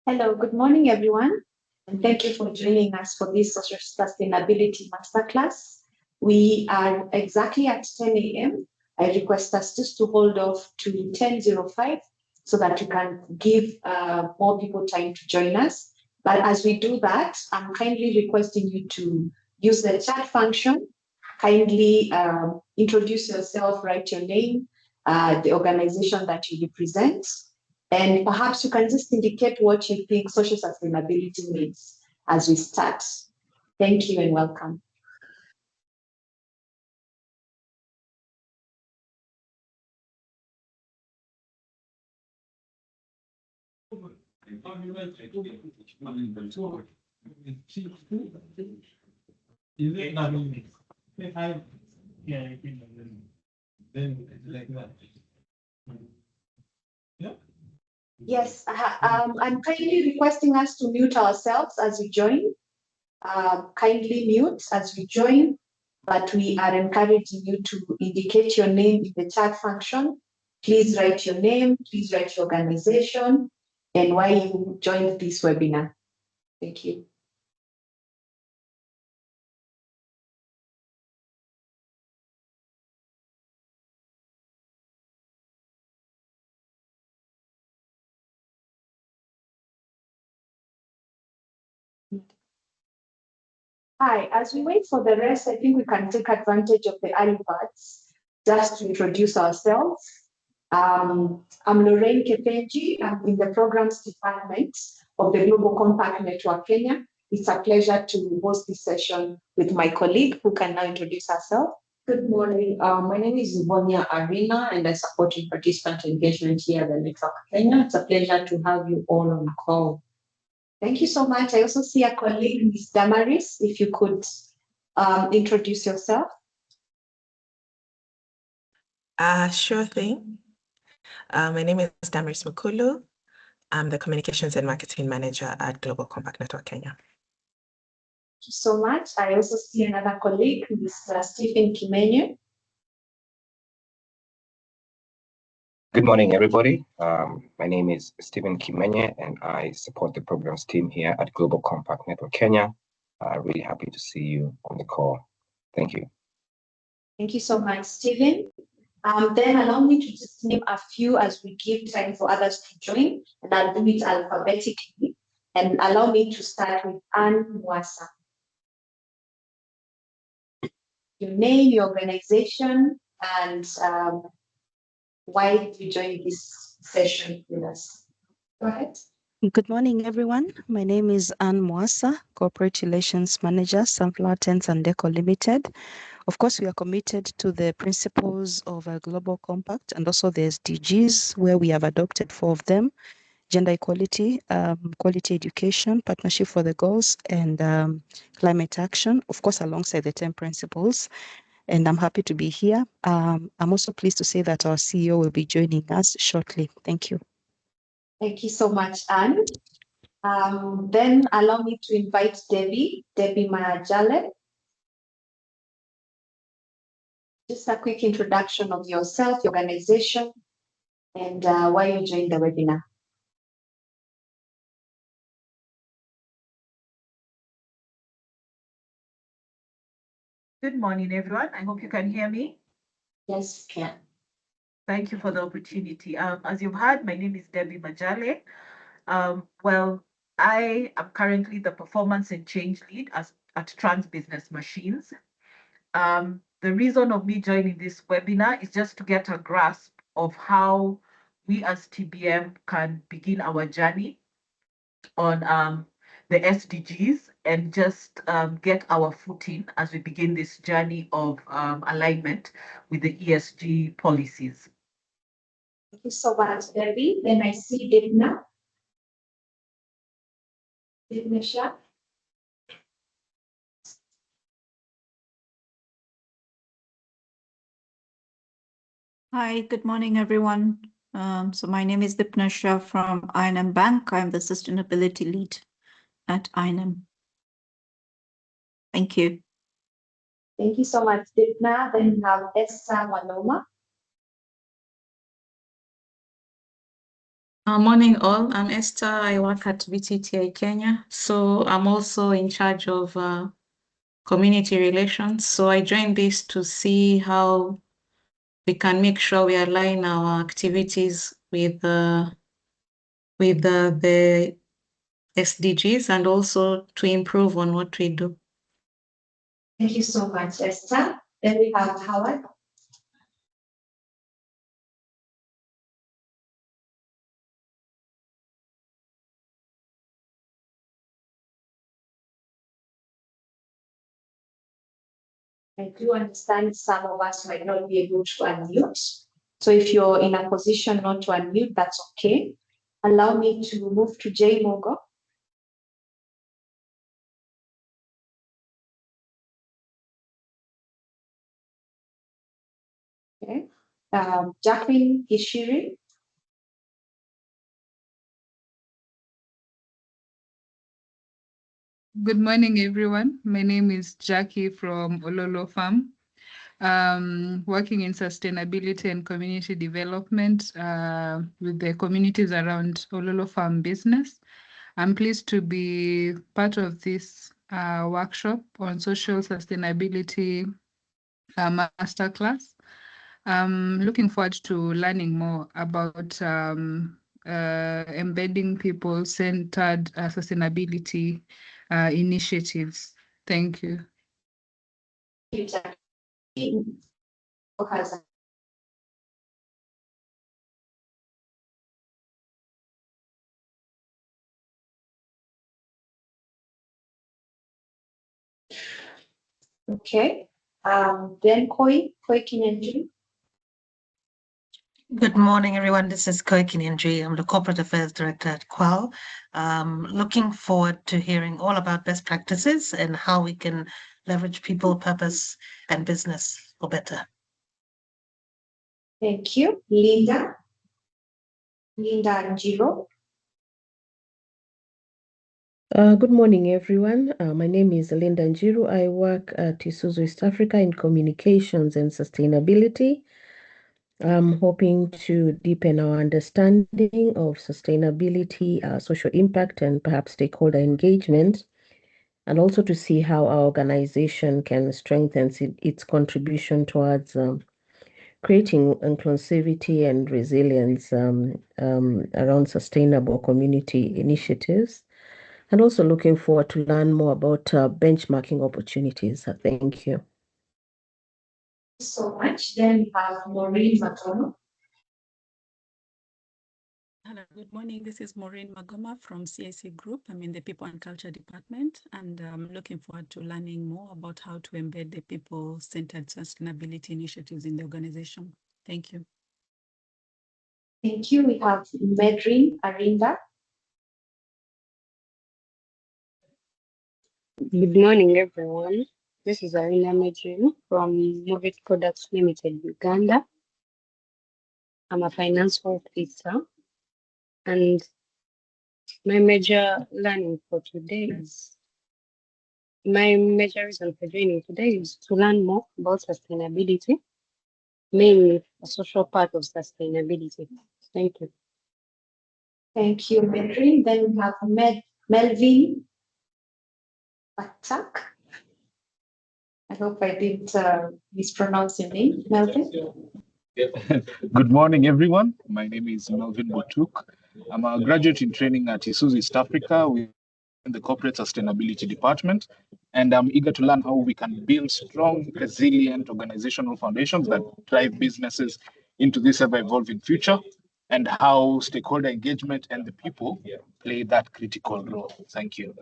Hello, good morning, everyone, and thank you for joining us for this Social Sustainability Masterclass. We are exactly at 10 a.m. I request us just to hold off to 10:05 so that you can give more people time to join us. But as we do that, I'm kindly requesting you to use the chat function. Kindly introduce yourself, write your name, the organization that you represent, and perhaps you can just indicate what you think social sustainability means as we start. Thank you and welcome. Yes, I'm kindly requesting us to mute ourselves as we join. Kindly mute as we join, but we are encouraging you to indicate your name in the chat function. Please write your name, please write your organization, and why you joined this webinar. Thank you. Hi, as we wait for the rest, I think we can take advantage of the early parts just to introduce ourselves. I'm Lorraine Kepenji. I'm in the programs department of the Global Compact Network Kenya. It's a pleasure to host this session with my colleague who can now introduce herself. Good morning. My name is Zivonia Arena and I support participant engagement here at the Network Kenya. It's a pleasure to have you all on the call. Thank you so much. I also see a colleague, Ms. Damaris, if you could introduce yourself. Sure thing. My name is Damaris Mukulu. I'm the Communications and Marketing Manager at Global Compact Network Kenya. Thank you so much. I also see another colleague, Mr. Stephen Kimenye. Good morning, everybody. My name is Stephen Kimenye, and I support the programs team here at Global Compact Network Kenya. Really happy to see you on the call. Thank you. Thank you so much, Stephen. Then allow me to just name a few as we give time for others to join, and I'll do it alphabetically. And allow me to start with Anne Mwasa. Your name, your organization, and why did you join this session with us? Go ahead. Good morning, everyone. My name is Anne Mwasa, Corporate Relations Manager, Sunflower Tents and Deco Limited. Of course, we are committed to the principles of a global compact and also the SDGs, where we have adopted 4 of them: gender equality, quality education, partnership for the goals, and climate action, of course, alongside the 10 principles. And I'm happy to be here. I'm also pleased to say that our CEO will be joining us shortly. Thank you. Thank you so much, Anne. Then allow me to invite Debbie Majale. Just a quick introduction of yourself, your organization, and why you joined the webinar. Good morning, everyone. I hope you can hear me. Yes, can. Thank you for the opportunity. As you've heard, my name is Debbie Majale. Well, I am currently the performance and change lead at Trans Business Machines. The reason of me joining this webinar is just to get a grasp of how we as TBM can begin our journey on the SDGs and just get our footing as we begin this journey of alignment with the ESG policies. Thank you so much, Debbie. Then I see Dipna. Dipna Shah. Hi, good morning, everyone. So my name is Dipna Shah from I&M Bank. I'm the sustainability lead at I&M. Thank you. Thank you so much, Dipna. Then we have Esther Waloma. Morning all, I'm Esther. I work at VTTI Kenya. So I'm also in charge of community relations. So I joined this to see how we can make sure we align our activities with the SDGs and also to improve on what we do. Thank you so much, Esther. Then we have Howard. I do understand some of us might not be able to unmute. So if you're in a position not to unmute, that's okay. Allow me to move to Jay Mogo. Okay. Jacqueline Gishiri. Good morning, everyone. My name is Jackie from Ololo Farm, working in sustainability and community development with the communities around Ololo Farm business. I'm pleased to be part of this workshop on social sustainability masterclass. I'm looking forward to learning more about embedding people-centered sustainability initiatives. Thank you. Okay. Then Koi Kinenji. Good morning, everyone. This is Koi Kinenji. I'm the Corporate Affairs Director at Qual. Looking forward to hearing all about best practices and how we can leverage people, purpose, and business for better. Thank you. Linda Njiro. Good morning, everyone. My name is Linda Njiru. I work at Isuzu East Africa in communications and sustainability. I'm hoping to deepen our understanding of sustainability, social impact, and perhaps stakeholder engagement, and also to see how our organization can strengthen its contribution towards creating inclusivity and resilience around sustainable community initiatives. And also looking forward to learn more about benchmarking opportunities. Thank you. So much. Then we have Maureen Matono. Hello, good morning. This is Maureen Magoma from CIC Group. I'm in the People and Culture Department, and I'm looking forward to learning more about how to embed the people-centered sustainability initiatives in the organization. Thank you. Thank you. We have Medrin Arinda. Good morning, everyone. This is Arina Medrin from Movit Products Limited, Uganda. I'm a finance officer, and my major reason for joining today is to learn more about sustainability, mainly a social part of sustainability. Thank you. Thank you, Medrin. Then we have Melvin Batak. I hope I didn't mispronounce your name, Melvin. Good morning, everyone. My name is Melvin Botuk. I'm a graduate in training at Isuzu East Africa within the Corporate Sustainability Department, and I'm eager to learn how we can build strong, resilient organizational foundations that drive businesses into this ever-evolving future, and how stakeholder engagement and the people play that critical role. Thank you.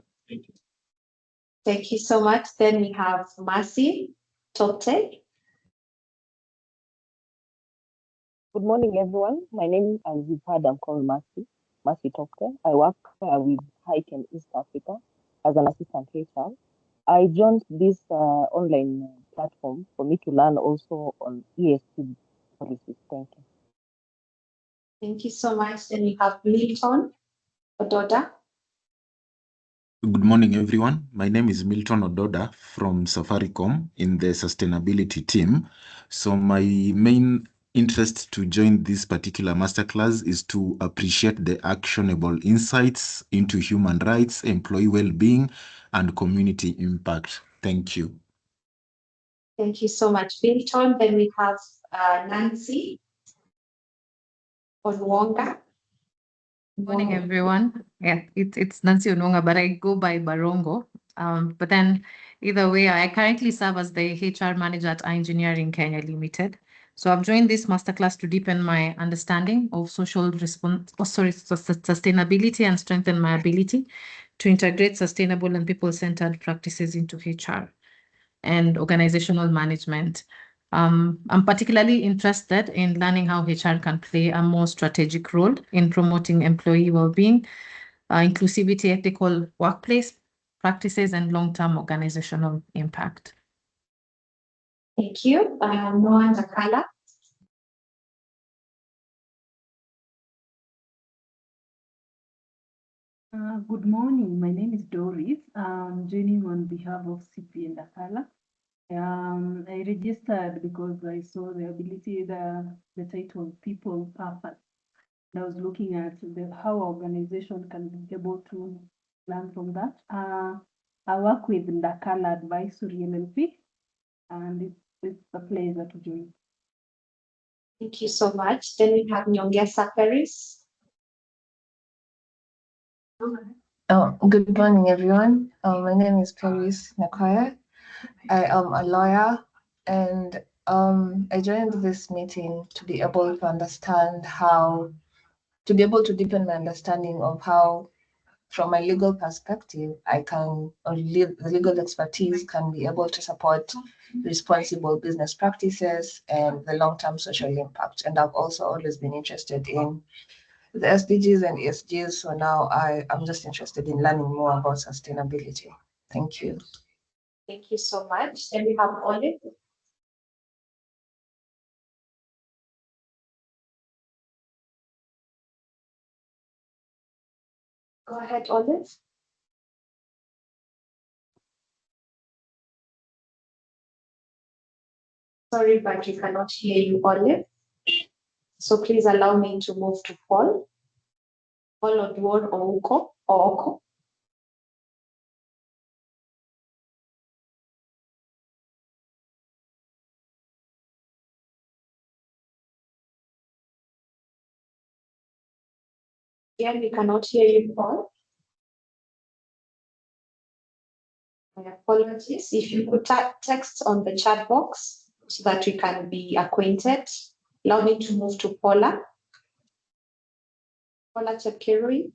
Thank you so much. Then we have Mercy Tote. Good morning, everyone. My name, as you've heard, I'm called Mercy Tokte. I work with Hiken East Africa as an assistant HR. I joined this online platform for me to learn also on ESG policies. Thank you. Thank you so much. Then we have Milton Ododa. Good morning, everyone. My name is Milton Ododa from Safaricom in the sustainability team. So my main interest to join this particular masterclass is to appreciate the actionable insights into human rights, employee well-being, and community impact. Thank you. Thank you so much, Milton. Then we have Nancy Onwonga. Morning, everyone. Yeah, it's Nancy Ononga, but I go by Barongo. But then either way, I currently serve as the HR manager at iEngineering Kenya Limited. So I've joined this masterclass to deepen my understanding of sustainability and strengthen my ability to integrate sustainable and people-centered practices into HR and organizational management. I'm particularly interested in learning how HR can play a more strategic role in promoting employee well-being, inclusivity, ethical workplace practices, and long-term organizational impact. Thank you. Noah Nakala. Good morning. My name is Doris. I'm joining on behalf of CP and Akala. I registered because I saw the ability, the title People Purpose. And I was looking at how organization can be able to learn from that. I work with Ndakala Advisory LLP, and it's a pleasure to join. Thank you so much. Then we have Nyongesa Paris. Good morning, everyone. My name is Paris Nakoya. I am a lawyer, and I joined this meeting to be able to understand to be able to deepen my understanding of how, from a legal perspective, the legal expertise can be able to support responsible business practices and the long-term social impact. And I've also always been interested in the SDGs and ESGs. So now I'm just interested in learning more about sustainability. Thank you. Thank you so much. Then we have Olive. Go ahead, Olive. Sorry, but we cannot hear you, Olive. So please allow me to move to Paul. Paul Odwor Oko. Again, we cannot hear you, Paul. My apologies. If you could text on the chat box so that we can be acquainted. Allow me to move to Paula. Paula Chepkirui.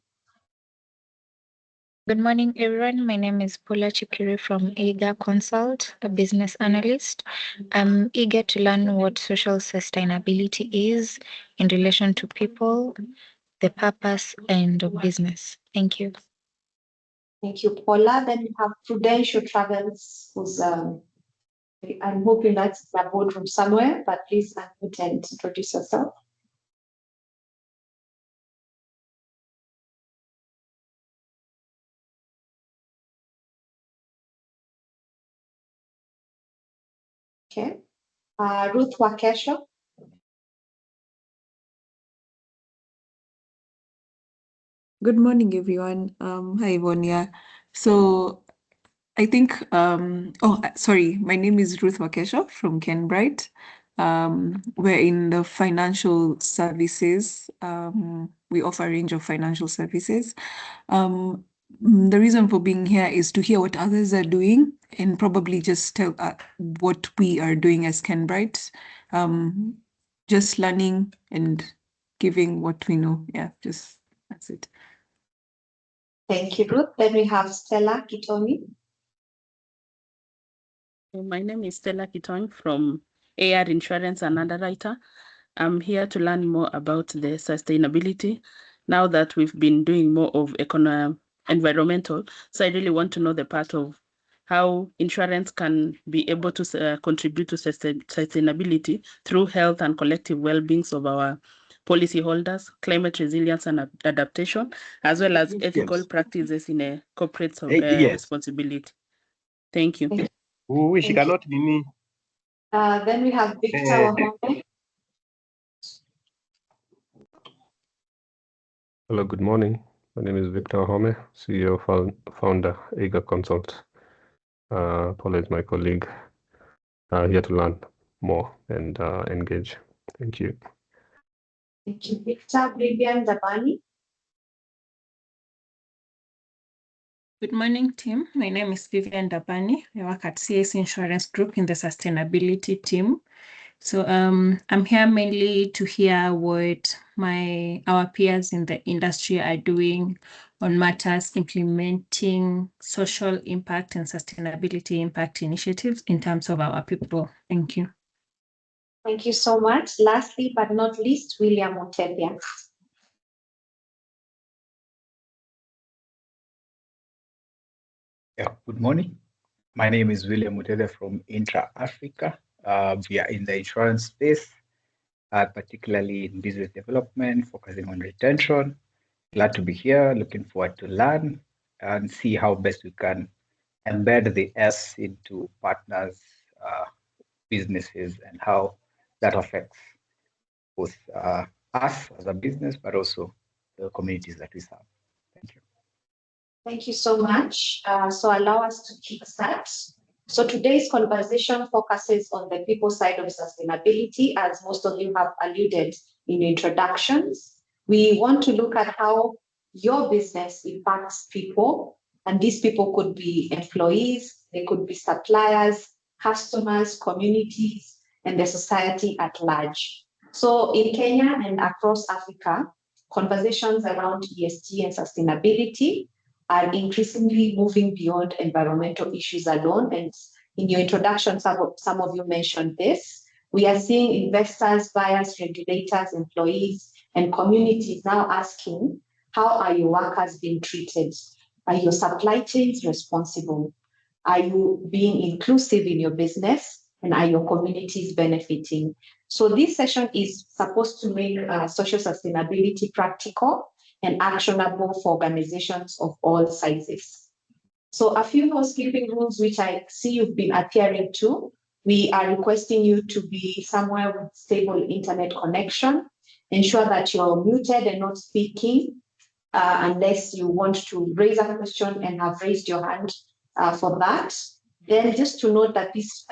Good morning, everyone. My name is Paula Chikiri from Eager Consult, a business analyst. I'm eager to learn what social sustainability is in relation to people, the purpose, and of business. Thank you. Thank you, Paula. Then we have Prudential Travels, who's I'm hoping that's the boardroom somewhere, but please unmute and introduce yourself. Okay. Ruth Wakesho. Good morning, everyone. Hi, Vonia. So I think, sorry, my name is Ruth Wakesho from Kenbright. We're in the financial services. We offer a range of financial services. The reason for being here is to hear what others are doing and probably just tell what we are doing as Kenbright. Just learning and giving what we know. Yeah, just that's it. Thank you, Ruth. Then we have Stella Kitoni. My name is Stella Kitoni from AR Insurance and Underwriter. I'm here to learn more about the sustainability now that we've been doing more of environmental. So I really want to know the part of how insurance can be able to contribute to sustainability through health and collective well-being of our policyholders, climate resilience and adaptation, as well as ethical practices in a corporate responsibility. Thank you. She cannot be me. Then we have Victor Wahome. Hello, good morning. My name is Victor Home, CEO, founder, Eager Consult. Paula is my colleague, here to learn more and engage. Thank you. Thank you, Victor. Vivian Dabani. Good morning, team. My name is Vivian Dabani. I work at CAC Insurance Group in the sustainability team. So I'm here mainly to hear what our peers in the industry are doing on matters implementing social impact and sustainability impact initiatives in terms of our people. Thank you. Thank you so much. Lastly, but not least, William Otebia. Yeah, good morning. My name is William Mutele from Intra Africa. We are in the insurance space, particularly in business development, focusing on retention. Glad to be here, looking forward to learn and see how best we can embed the S into partners, businesses, and how that affects both us as a business, but also the communities that we serve. Thank you. Thank you so much. So allow us to keep start. So today's conversation focuses on the people side of sustainability, as most of you have alluded in introductions. We want to look at how your business impacts people, and these people could be employees, they could be suppliers, customers, communities, and the society at large. So in Kenya and across Africa, conversations around ESG and sustainability are increasingly moving beyond environmental issues alone. And in your introduction, some of you mentioned this. We are seeing investors, buyers, regulators, employees, and communities now asking, how are your workers being treated? Are your supply chains responsible? Are you being inclusive in your business? And are your communities benefiting? So this session is supposed to make social sustainability practical and actionable for organizations of all sizes. So a few housekeeping rules which I see you've been adhering to. We are requesting you to be somewhere with stable internet connection. Ensure that you're muted and not speaking unless you want to raise a question and have raised your hand for that. Then just to note that this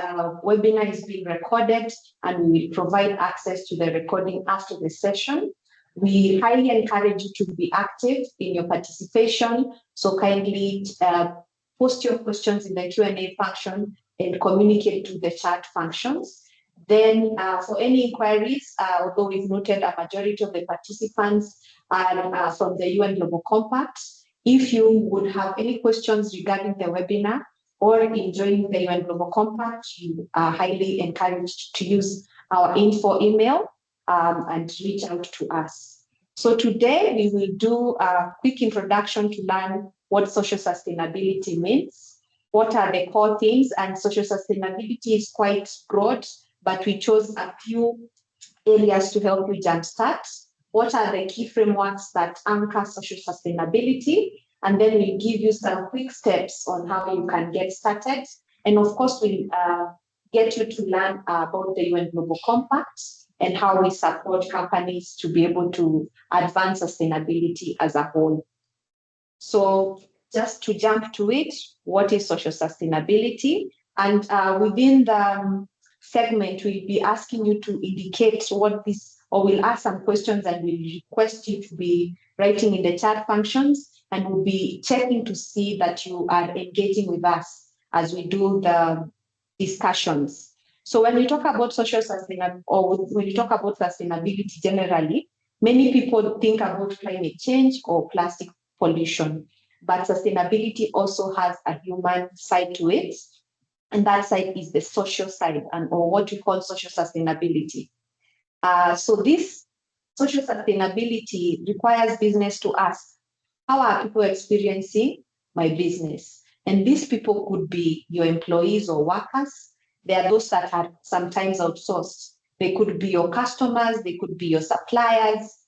webinar is being recorded and we will provide access to the recording after the session. We highly encourage you to be active in your participation. So kindly post your questions in the Q&A function and communicate to the chat functions. Then for any inquiries, although we've noted a majority of the participants are from the UN Global Compact, if you would have any questions regarding the webinar or in joining the UN Global Compact, you are highly encouraged to use our info email and reach out to us. So today we will do a quick introduction to learn what social sustainability means, what are the core themes, and social sustainability is quite broad, but we chose a few areas to help you jumpstart. What are the key frameworks that anchor social sustainability? And then we'll give you some quick steps on how you can get started. And of course, we'll get you to learn about the UN Global Compact and how we support companies to be able to advance sustainability as a whole. So just to jump to it, what is social sustainability? And within the segment, we'll be asking you to indicate what this, or we'll ask some questions and we'll request you to be writing in the chat functions, and we'll be checking to see that you are engaging with us as we do the discussions. So when we talk about social sustainability, or when we talk about sustainability generally, many people think about climate change or plastic pollution, but sustainability also has a human side to it. And that side is the social side, or what we call social sustainability. So this social sustainability requires business to ask, how are people experiencing my business? And these people could be your employees or workers. There are those that are sometimes outsourced. They could be your customers, they could be your suppliers,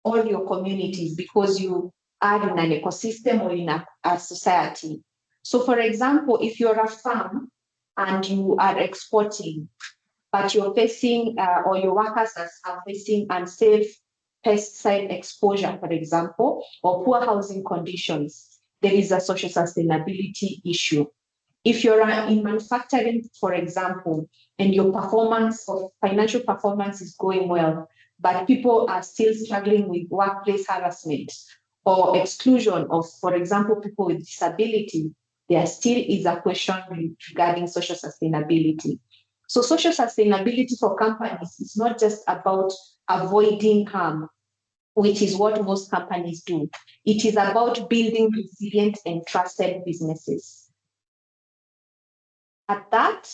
or your communities, because you are in an ecosystem or in a society. So for example, if you're a farm and you are exporting, but you're facing, or your workers are facing unsafe pesticide exposure, for example, or poor housing conditions, there is a social sustainability issue. If you're in manufacturing, for example, and your performance or financial performance is going well, but people are still struggling with workplace harassment or exclusion of, for example, people with disability, there still is a question regarding social sustainability. So social sustainability for companies is not just about avoiding harm, which is what most companies do. It is about building resilient and trusted businesses. At that,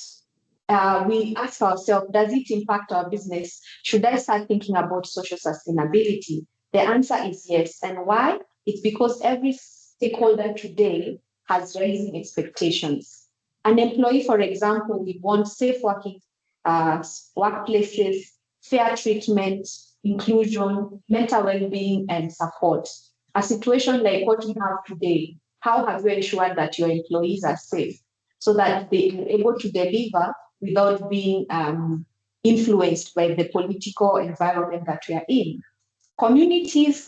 we ask ourselves, does it impact our business? Should I start thinking about social sustainability? The answer is yes. And why? It's because every stakeholder today has rising expectations. An employee, for example, we want safe working workplaces, fair treatment, inclusion, mental well-being, and support. A situation like what we have today, how have you ensured that your employees are safe so that they are able to deliver without being influenced by the political environment that we are in? Communities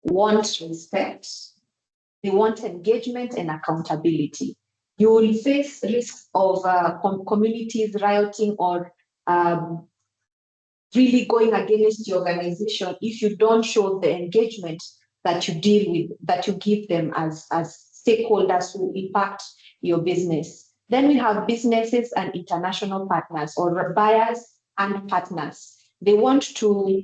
want respect, they want engagement and accountability. You will face risks of communities rioting or really going against the organization if you don't show the engagement that you deal with, that you give them as stakeholders who impact your business. Then we have businesses and international partners, or buyers and partners. They want to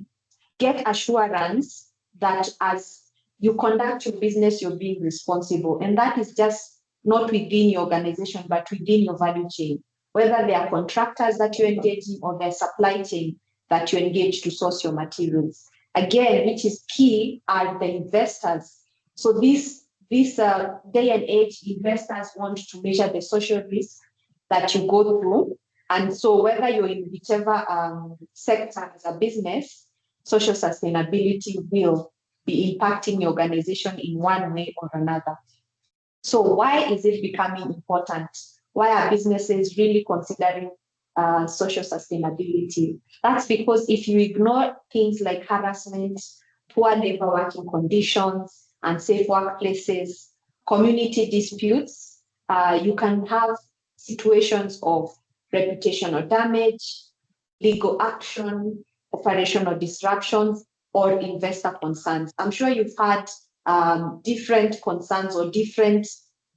get assurance that as you conduct your business, you're being responsible. And that is just not within your organization, but within your value chain, whether they are contractors that you're engaging or their supply chain that you engage to source your materials. Again, which is key are the investors. So this day and age, investors want to measure the social risk that you go through. And so whether you're in whichever sector as a business, social sustainability will be impacting your organization in one way or another. So why is it becoming important? Why are businesses really considering social sustainability? That's because if you ignore things like harassment, poor labor working conditions, unsafe workplaces, community disputes, you can have situations of reputational damage, legal action, operational disruptions, or investor concerns. I'm sure you've had different concerns or different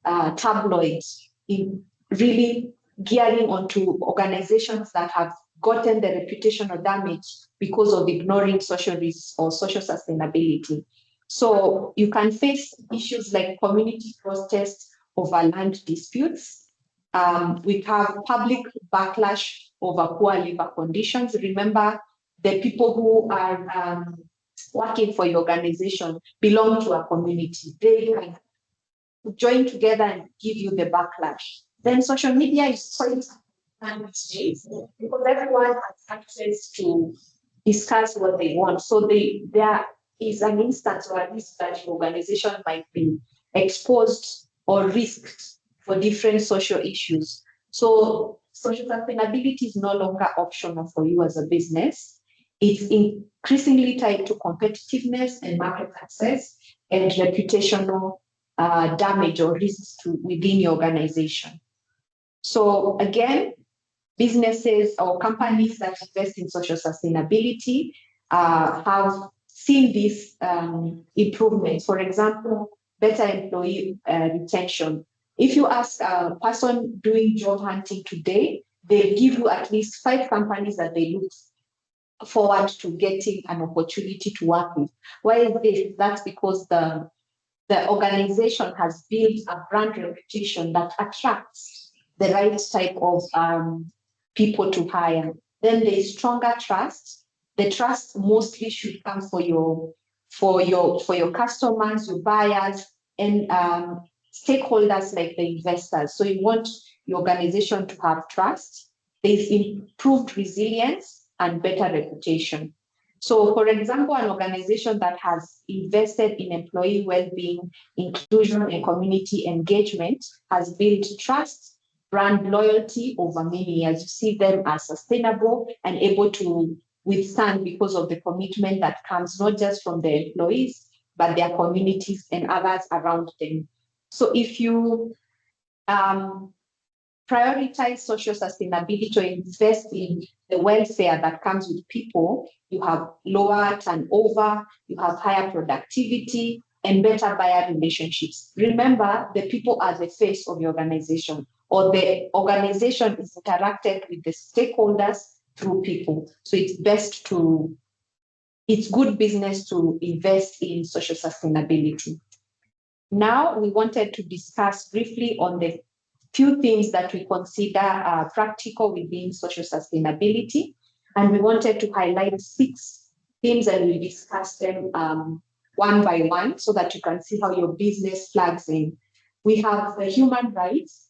tabloids in really gearing onto organizations that have gotten the reputational damage because of ignoring social risks or social sustainability. So you can face issues like community protests over land disputes. We have public backlash over poor labor conditions. Remember, the people who are working for your organization belong to a community. They can join together and give you the backlash. Then social media is quite these days because everyone has access to discuss what they want. So there is an instance or a risk that your organization might be exposed or risked for different social issues. So social sustainability is no longer optional for you as a business. It's increasingly tied to competitiveness and market access and reputational damage or risks within your organization. So again, businesses or companies that invest in social sustainability have seen these improvements. For example, better employee retention. If you ask a person doing job hunting today, they give you at least 5 companies that they look forward to getting an opportunity to work with. Why is this? That's because the organization has built a brand reputation that attracts the right type of people to hire. Then there is stronger trust. The trust mostly should come for your customers, your buyers, and stakeholders like the investors. So you want your organization to have trust. There's improved resilience and better reputation. So, for example, an organization that has invested in employee well-being, inclusion, and community engagement has built trust, brand loyalty over many years. You see them as sustainable and able to withstand because of the commitment that comes not just from the employees, but their communities and others around them. So if you prioritize social sustainability to invest in the welfare that comes with people, you have lower turnover, you have higher productivity, and better buyer relationships. Remember, the people are the face of the organization, or the organization is interacted with the stakeholders through people. So it's good business to invest in social sustainability. Now, we wanted to discuss briefly on the few things that we consider practical within social sustainability. And we wanted to highlight 6 themes, and we discuss them one by one so that you can see how your business flags in. We have the human rights,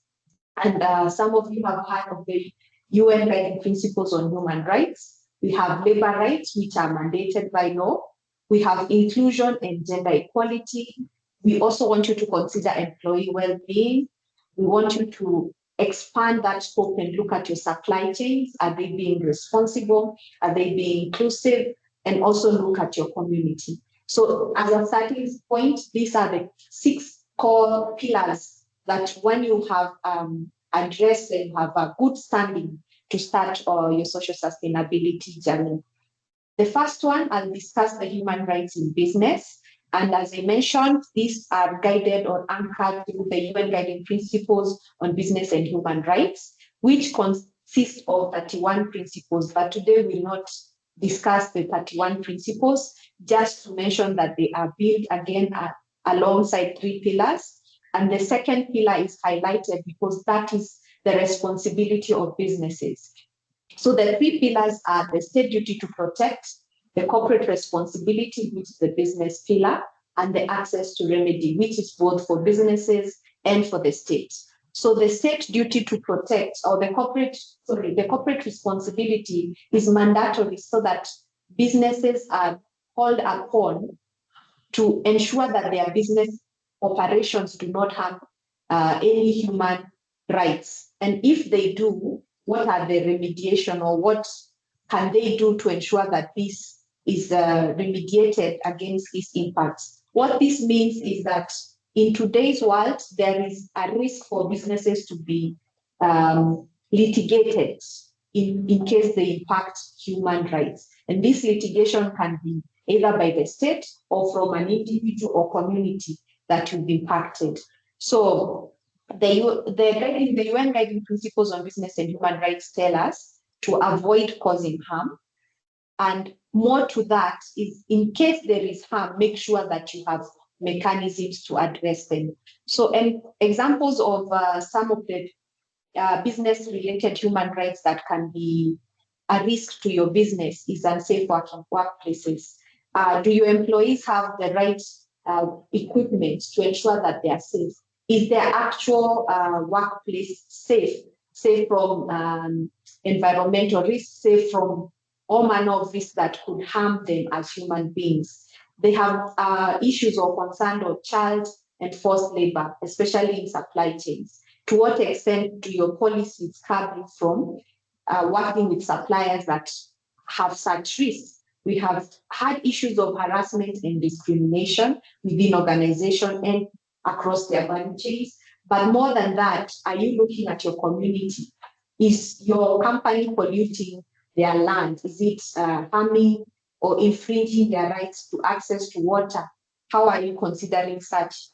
and some of you have heard of the UN Guiding Principles on Human Rights. We have labor rights, which are mandated by law. We have inclusion and gender equality. We also want you to consider employee well-being. We want you to expand that scope and look at your supply chains. Are they being responsible? Are they being inclusive? And also look at your community. So as a starting point, these are the 6 core pillars that when you have addressed and have a good standing to start your social sustainability journey. The first one, I'll discuss the human rights in business. And as I mentioned, these are guided or anchored through the UN Guiding Principles on Business and Human Rights, which consist of 31 principles. But today we'll not discuss the 31 principles, just to mention that they are built again alongside 3 pillars. And the second pillar is highlighted because that is the responsibility of businesses. So the 3 pillars are the state duty to protect, the corporate responsibility, which is the business pillar, and the access to remedy, which is both for businesses and for the state. So the state duty to protect, or the corporate responsibility is mandatory so that businesses are called upon to ensure that their business operations do not have any human rights. And if they do, what are the remediation, or what can they do to ensure that this is remediated against these impacts? What this means is that in today's world, there is a risk for businesses to be litigated in case they impact human rights. And this litigation can be either by the state or from an individual or community that will be impacted. So the UN Guiding Principles on Business and Human Rights tell us to avoid causing harm. And more to that is, in case there is harm, make sure that you have mechanisms to address them. So, and examples of some of the business-related human rights that can be a risk to your business is unsafe working workplaces. Do your employees have the right equipment to ensure that they are safe? Is their actual workplace safe from environmental risks, safe from all manner of risks that could harm them as human beings? They have issues or concern of child and forced labor, especially in supply chains. To what extent do your policies curb you from working with suppliers that have such risks? We have had issues of harassment and discrimination within organizations and across their value chains. But more than that, are you looking at your community? Is your company polluting their land? Is it harming or infringing their rights to access to water? How are you considering such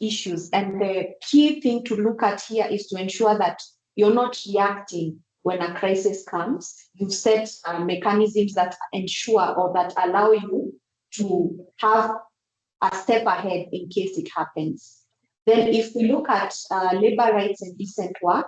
issues? And the key thing to look at here is to ensure that you're not reacting when a crisis comes. You've set mechanisms that ensure or that allow you to have a step ahead in case it happens. Then if we look at labor rights and decent work,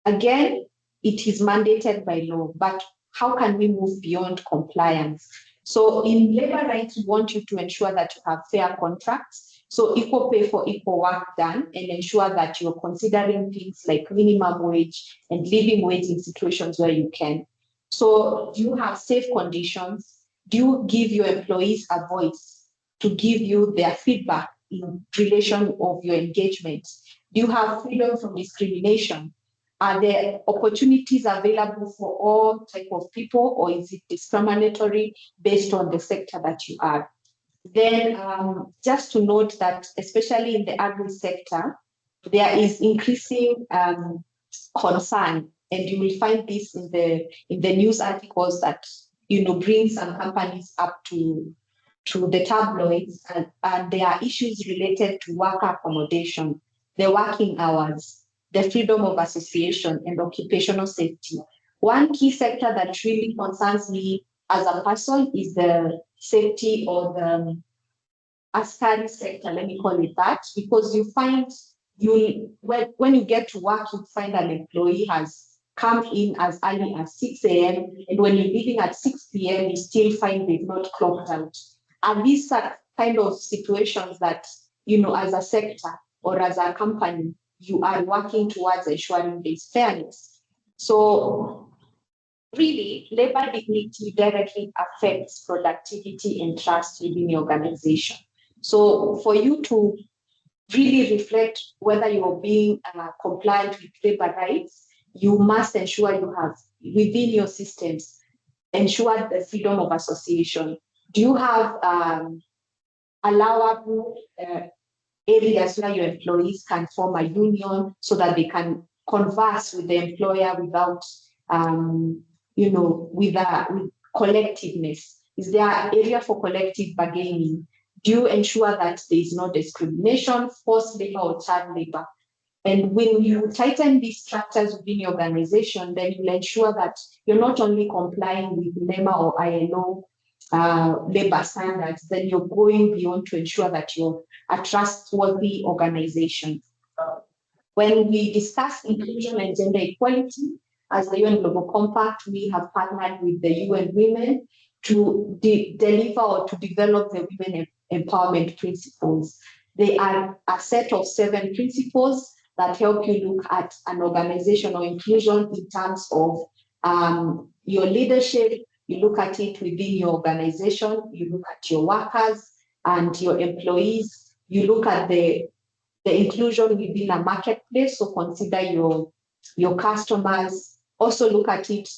again, it is mandated by law, but how can we move beyond compliance? So in labor rights, we want you to ensure that you have fair contracts, so equal pay for equal work done, and ensure that you're considering things like minimum wage and living wage in situations where you can. So do you have safe conditions? Do you give your employees a voice to give you their feedback in relation of your engagement? Do you have freedom from discrimination? Are there opportunities available for all type of people, or is it discriminatory based on the sector that you are? Then just to note that, especially in the agri sector, there is increasing concern, and you will find this in the news articles that bring some companies up to the tabloids, and there are issues related to worker accommodation, the working hours, the freedom of association, and occupational safety. One key sector that really concerns me as a person is the safety of the askari sector, let me call it that, because you find when you get to work, you find an employee has come in as early as 6 a.m. and when you're leaving at 6 p.m., you still find they've not clocked out. And these are kind of situations that, as a sector or as a company, you are working towards ensuring there's fairness. So really, labor dignity directly affects productivity and trust within the organization. So for you to really reflect whether you're being compliant with labor rights, you must ensure you have within your systems, ensure the freedom of association. Do you have allowable areas where your employees can form a union so that they can converse with the employer without, with collectiveness? Is there an area for collective bargaining? Do you ensure that there is no discrimination, forced labor, or child labor? And when you tighten these structures within your organization, then you'll ensure that you're not only complying with NEMA or ILO labor standards, then you're going beyond to ensure that you're a trustworthy organization. When we discuss inclusion and gender equality, as the UN Global Compact, we have partnered with the UN Women to deliver or to develop the women empowerment principles. They are a set of 7 principles that help you look at an organizational inclusion in terms of your leadership. You look at it within your organization, you look at your workers and your employees, you look at the inclusion within a marketplace, so consider your customers, also look at it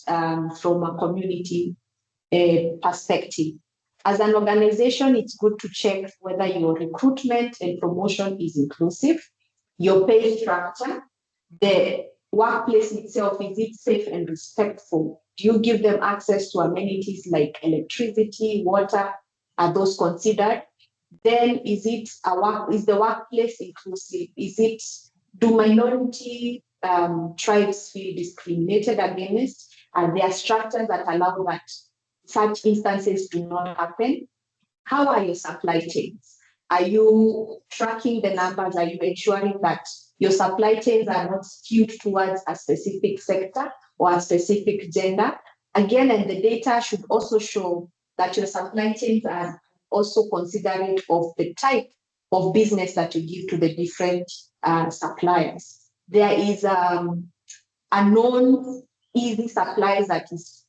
from a community perspective. As an organization, it's good to check whether your recruitment and promotion is inclusive, your pay structure, the workplace itself, is it safe and respectful? Do you give them access to amenities like electricity, water? Are those considered? Then is the workplace inclusive? Do minority tribes feel discriminated against? And there are structures that allow that such instances do not happen? How are your supply chains? Are you tracking the numbers? Are you ensuring that your supply chains are not skewed towards a specific sector or a specific gender? Again, and the data should also show that your supply chains are also considerate of the type of business that you give to the different suppliers. There is a known easy supplies that is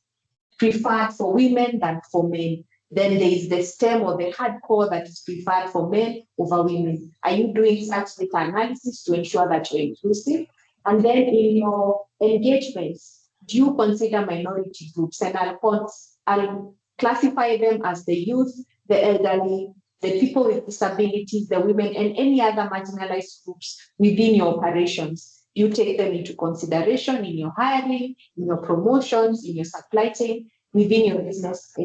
preferred for women than for men. Then there is the STEM or the hardcore that is preferred for men over women. Are you doing such data analysis to ensure that you're inclusive? And then in your engagements, do you consider minority groups? And I'll classify them as the youth, the elderly, the people with disabilities, the women, and any other marginalized groups within your operations. You take them into consideration in your hiring, in your promotions, in your supply chain, within your business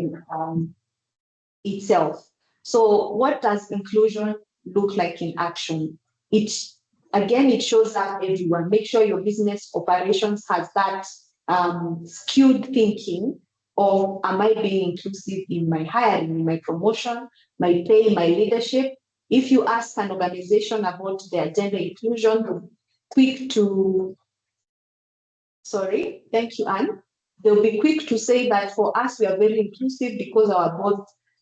itself. So what does inclusion look like in action? It shows up everywhere. Make sure your business operations has that skewed thinking of, am I being inclusive in my hiring, in my promotion, my pay, my leadership? If you ask an organization about their gender inclusion, thank you, Anne. They'll be quick to say that for us, we are very inclusive because our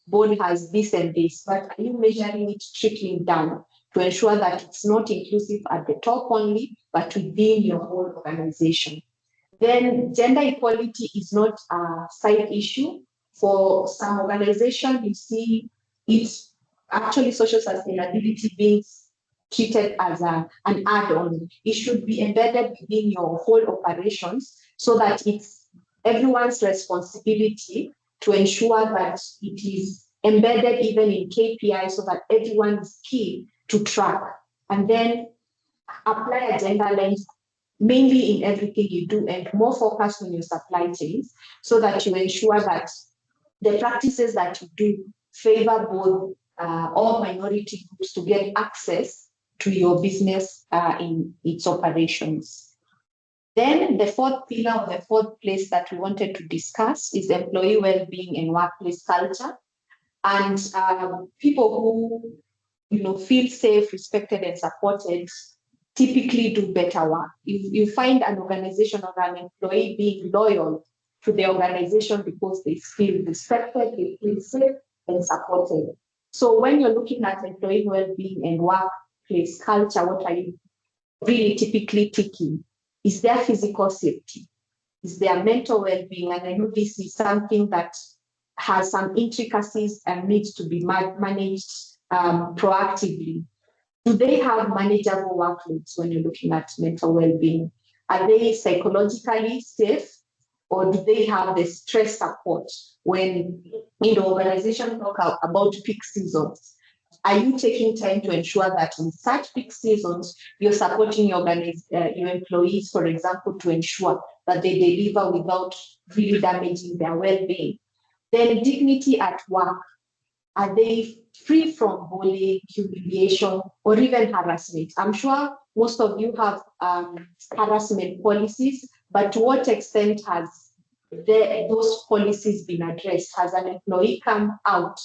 board has this and this, but are you measuring it trickling down to ensure that it's not inclusive at the top only, but within your whole organization? Then gender equality is not a side issue. For some organizations, you see it's actually social sustainability being treated as an add-on. It should be embedded within your whole operations so that it's everyone's responsibility to ensure that it is embedded even in KPI so that everyone is key to track. And then apply a gender lens mainly in everything you do and more focused on your supply chains so that you ensure that the practices that you do favor both all minority groups to get access to your business in its operations. Then the fourth pillar or the fourth place that we wanted to discuss is employee well-being and workplace culture. And people who feel safe, respected, and supported typically do better work. You find an organization or an employee being loyal to the organization because they feel respected, they feel safe and supported. So when you're looking at employee well-being and workplace culture, what are you really typically ticking? Is there physical safety? Is there mental well-being? And I know this is something that has some intricacies and needs to be managed proactively. Do they have manageable workloads when you're looking at mental well-being? Are they psychologically safe, or do they have the stress support when organizations talk about peak seasons? Are you taking time to ensure that in such peak seasons, you're supporting your employees, for example, to ensure that they deliver without really damaging their well-being? Then dignity at work. Are they free from bullying, humiliation, or even harassment? I'm sure most of you have harassment policies, but to what extent has those policies been addressed? Has an employee come out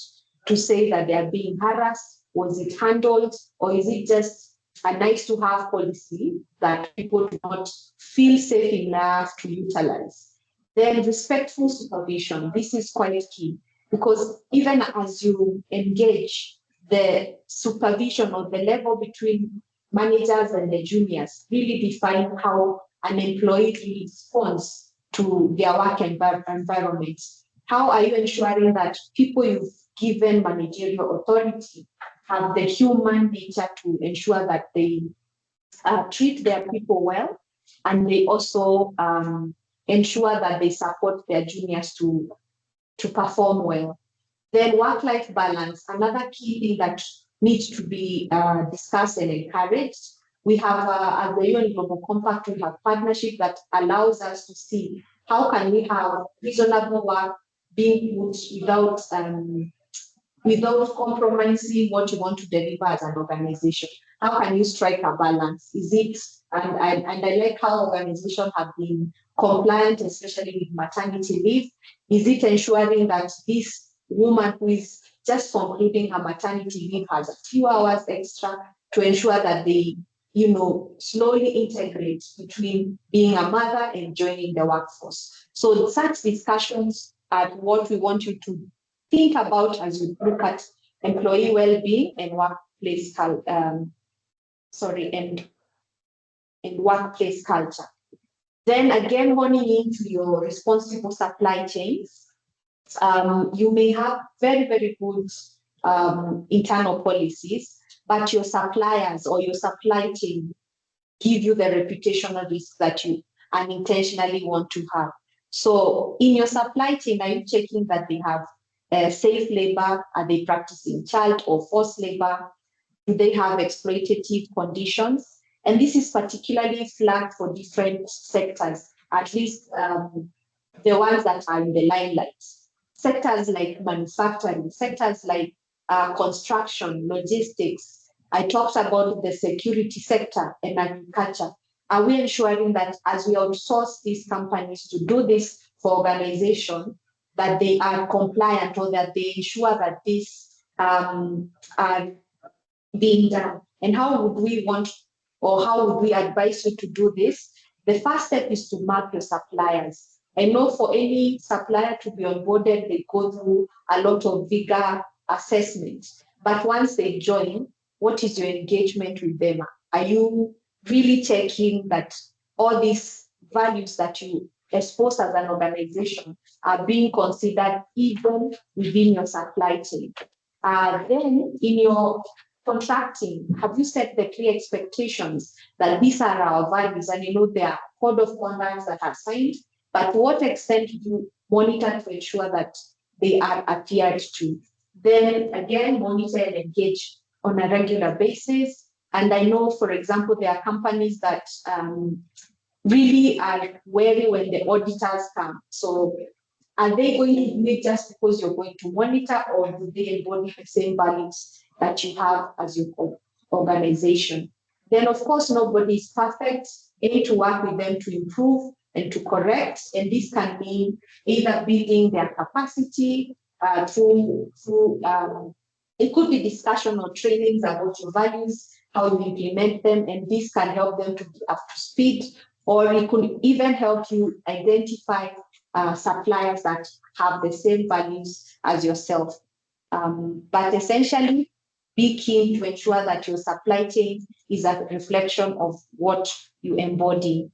to say that they are being harassed? Was it handled? Or is it just a nice to have policy that people do not feel safe enough to utilize? Then respectful supervision. This is quite key, because even as you engage, the supervision or the level between managers and the juniors really define how an employee responds to their work environment. How are you ensuring that people you've given managerial authority have the human nature to ensure that they treat their people well, and they also ensure that they support their juniors to perform well? Then work-life balance, another key thing that needs to be discussed and encouraged. We have, at the UN Global Compact, we have partnership that allows us to see how can we have reasonable work being put without compromising what you want to deliver as an organization. How can you strike a balance? Is it, and I like how organizations have been compliant, especially with maternity leave. Is it ensuring that this woman who is just concluding her maternity leave has a few hours extra to ensure that they, slowly integrate between being a mother and joining the workforce? So such discussions are what we want you to think about as you look at employee well-being and workplace and workplace culture. Then again, honing into your responsible supply chains, you may have very, very good internal policies, but your suppliers or your supply chain give you the reputational risk that you unintentionally want to have. So in your supply chain, are you checking that they have safe labor? Are they practicing child or forced labor? Do they have exploitative conditions? And this is particularly flagged for different sectors, at least the ones that are in the limelight. Sectors like manufacturing, sectors like construction, logistics. I talked about the security sector and agriculture. Are we ensuring that as we outsource these companies to do this for organization, that they are compliant, or that they ensure that these are being done? And how would we want, or how would we advise you to do this? The first step is to map your suppliers. I know for any supplier to be onboarded, they go through a lot of vigor assessment. But once they join, what is your engagement with them? Are you really checking that all these values that you expose as an organization are being considered even within your supply chain? Then in your contracting, have you set the clear expectations that these are our values, and there are code of conduct that are signed, but to what extent do you monitor to ensure that they are adhered to? Then again, monitor and engage on a regular basis. And I know, for example, there are companies that really are wary when the auditors come. So are they going to do it just because you're going to monitor, or do they embody the same values that you have as your organization? Then, of course, nobody is perfect. You need to work with them to improve and to correct. And this can mean either building their capacity through it could be discussion or trainings about your values, how you implement them, and this can help them to be up to speed, or it could even help you identify suppliers that have the same values as yourself. But essentially, be keen to ensure that your supply chain is a reflection of what you embody.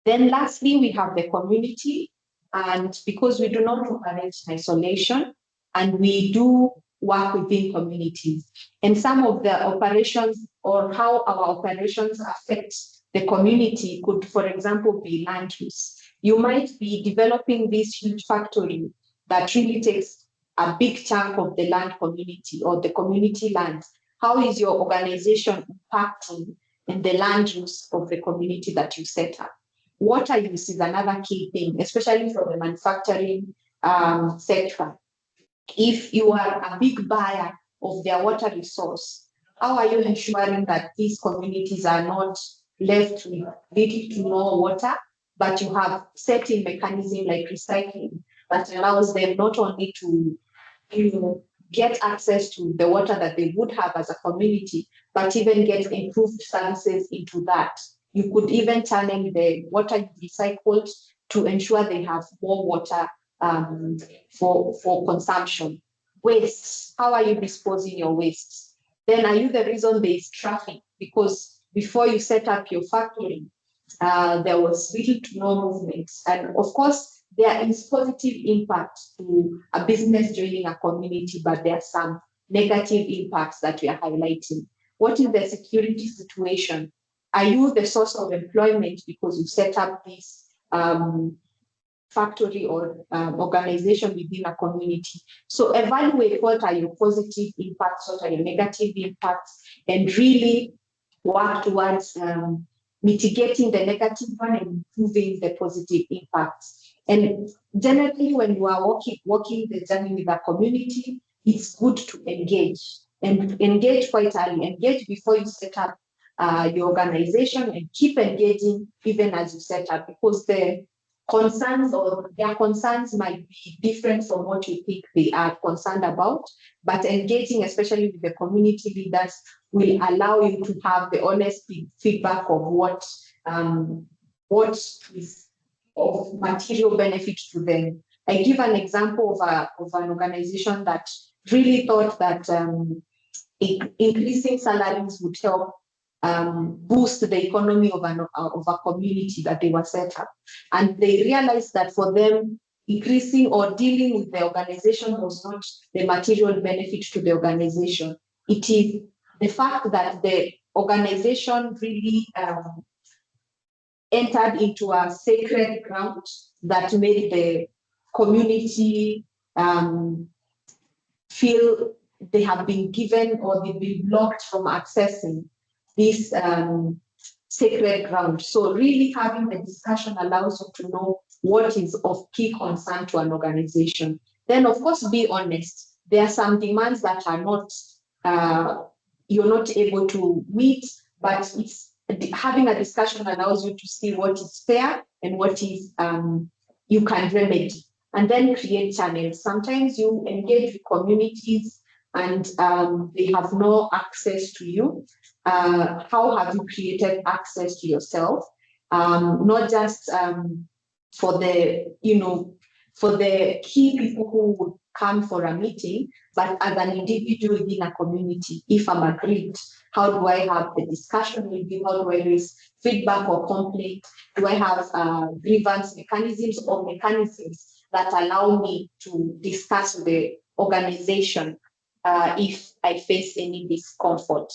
Then lastly, we have the community. And because we do not operate in isolation, and we do work within communities, and some of the operations or how our operations affect the community could, for example, be land use. You might be developing this huge factory that really takes a big chunk of the land community or the community land. How is your organization impacting in the land use of the community that you set up? Water use is another key thing, especially for the manufacturing sector. If you are a big buyer of their water resource, how are you ensuring that these communities are not left with little to no water, but you have setting mechanism like recycling that allows them not only to get access to the water that they would have as a community, but even get improved services into that. You could even channel the water recycled to ensure they have more water for consumption. Waste, how are you disposing your waste? Then are you the reason there is traffic? Because before you set up your factory, there was little to no movement. And of course, there is positive impact to a business joining a community, but there are some negative impacts that we are highlighting. What is the security situation? Are you the source of employment because you set up this factory or organization within a community? So evaluate what are your positive impacts, what are your negative impacts, and really work towards mitigating the negative one and improving the positive impacts. And generally, when you are walking the journey with a community, it's good to engage and engage quite early. Engage before you set up your organization, and keep engaging even as you set up, because the concerns or their concerns might be different from what you think they are concerned about. But engaging, especially with the community leaders, will allow you to have the honest feedback of what is of material benefit to them. I give an example of an organization that really thought that increasing salaries would help boost the economy of a community that they were set up. And they realized that for them, increasing or dealing with the organization was not the material benefit to the organization. It is the fact that the organization really entered into a sacred ground that made the community feel they have been given or they've been blocked from accessing this sacred ground. So really having the discussion allows you to know what is of key concern to an organization. Then of course, be honest. There are some demands that are not, you're not able to meet, but it's having a discussion allows you to see what is fair and what is you can remedy, and then create channels. Sometimes you engage with communities and they have no access to you. How have you created access to yourself? Not just for the, for the key people who would come for a meeting, but as an individual within a community. If I'm agreed, how do I have the discussion with you? How do I raise feedback or complaint? Do I have grievance mechanisms or mechanisms that allow me to discuss with the organization if I face any discomfort.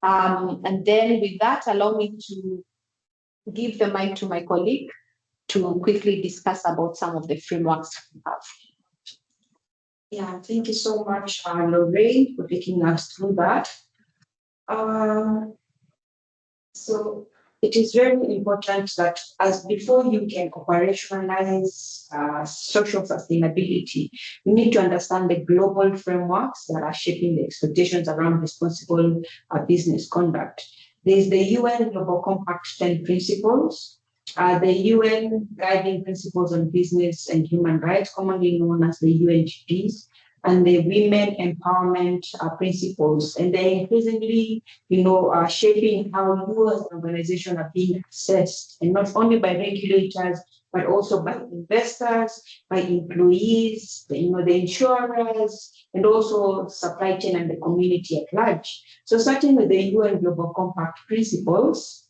And then with that, allow me to give the mic to my colleague to quickly discuss about some of the frameworks we have. Yeah, thank you so much, Lorraine, for taking us through that. So it is very important that as before you can operationalize social sustainability, you need to understand the global frameworks that are shaping the expectations around responsible business conduct. There's the UN Global Compact 10 principles, the UN Guiding Principles on Business and Human Rights, commonly known as the UNGPs, and the women empowerment principles. And they're increasingly, shaping how you as an organization are being assessed, and not only by regulators, but also by investors, by employees, the insurers, and also supply chain and the community at large. So starting with the UN Global Compact principles,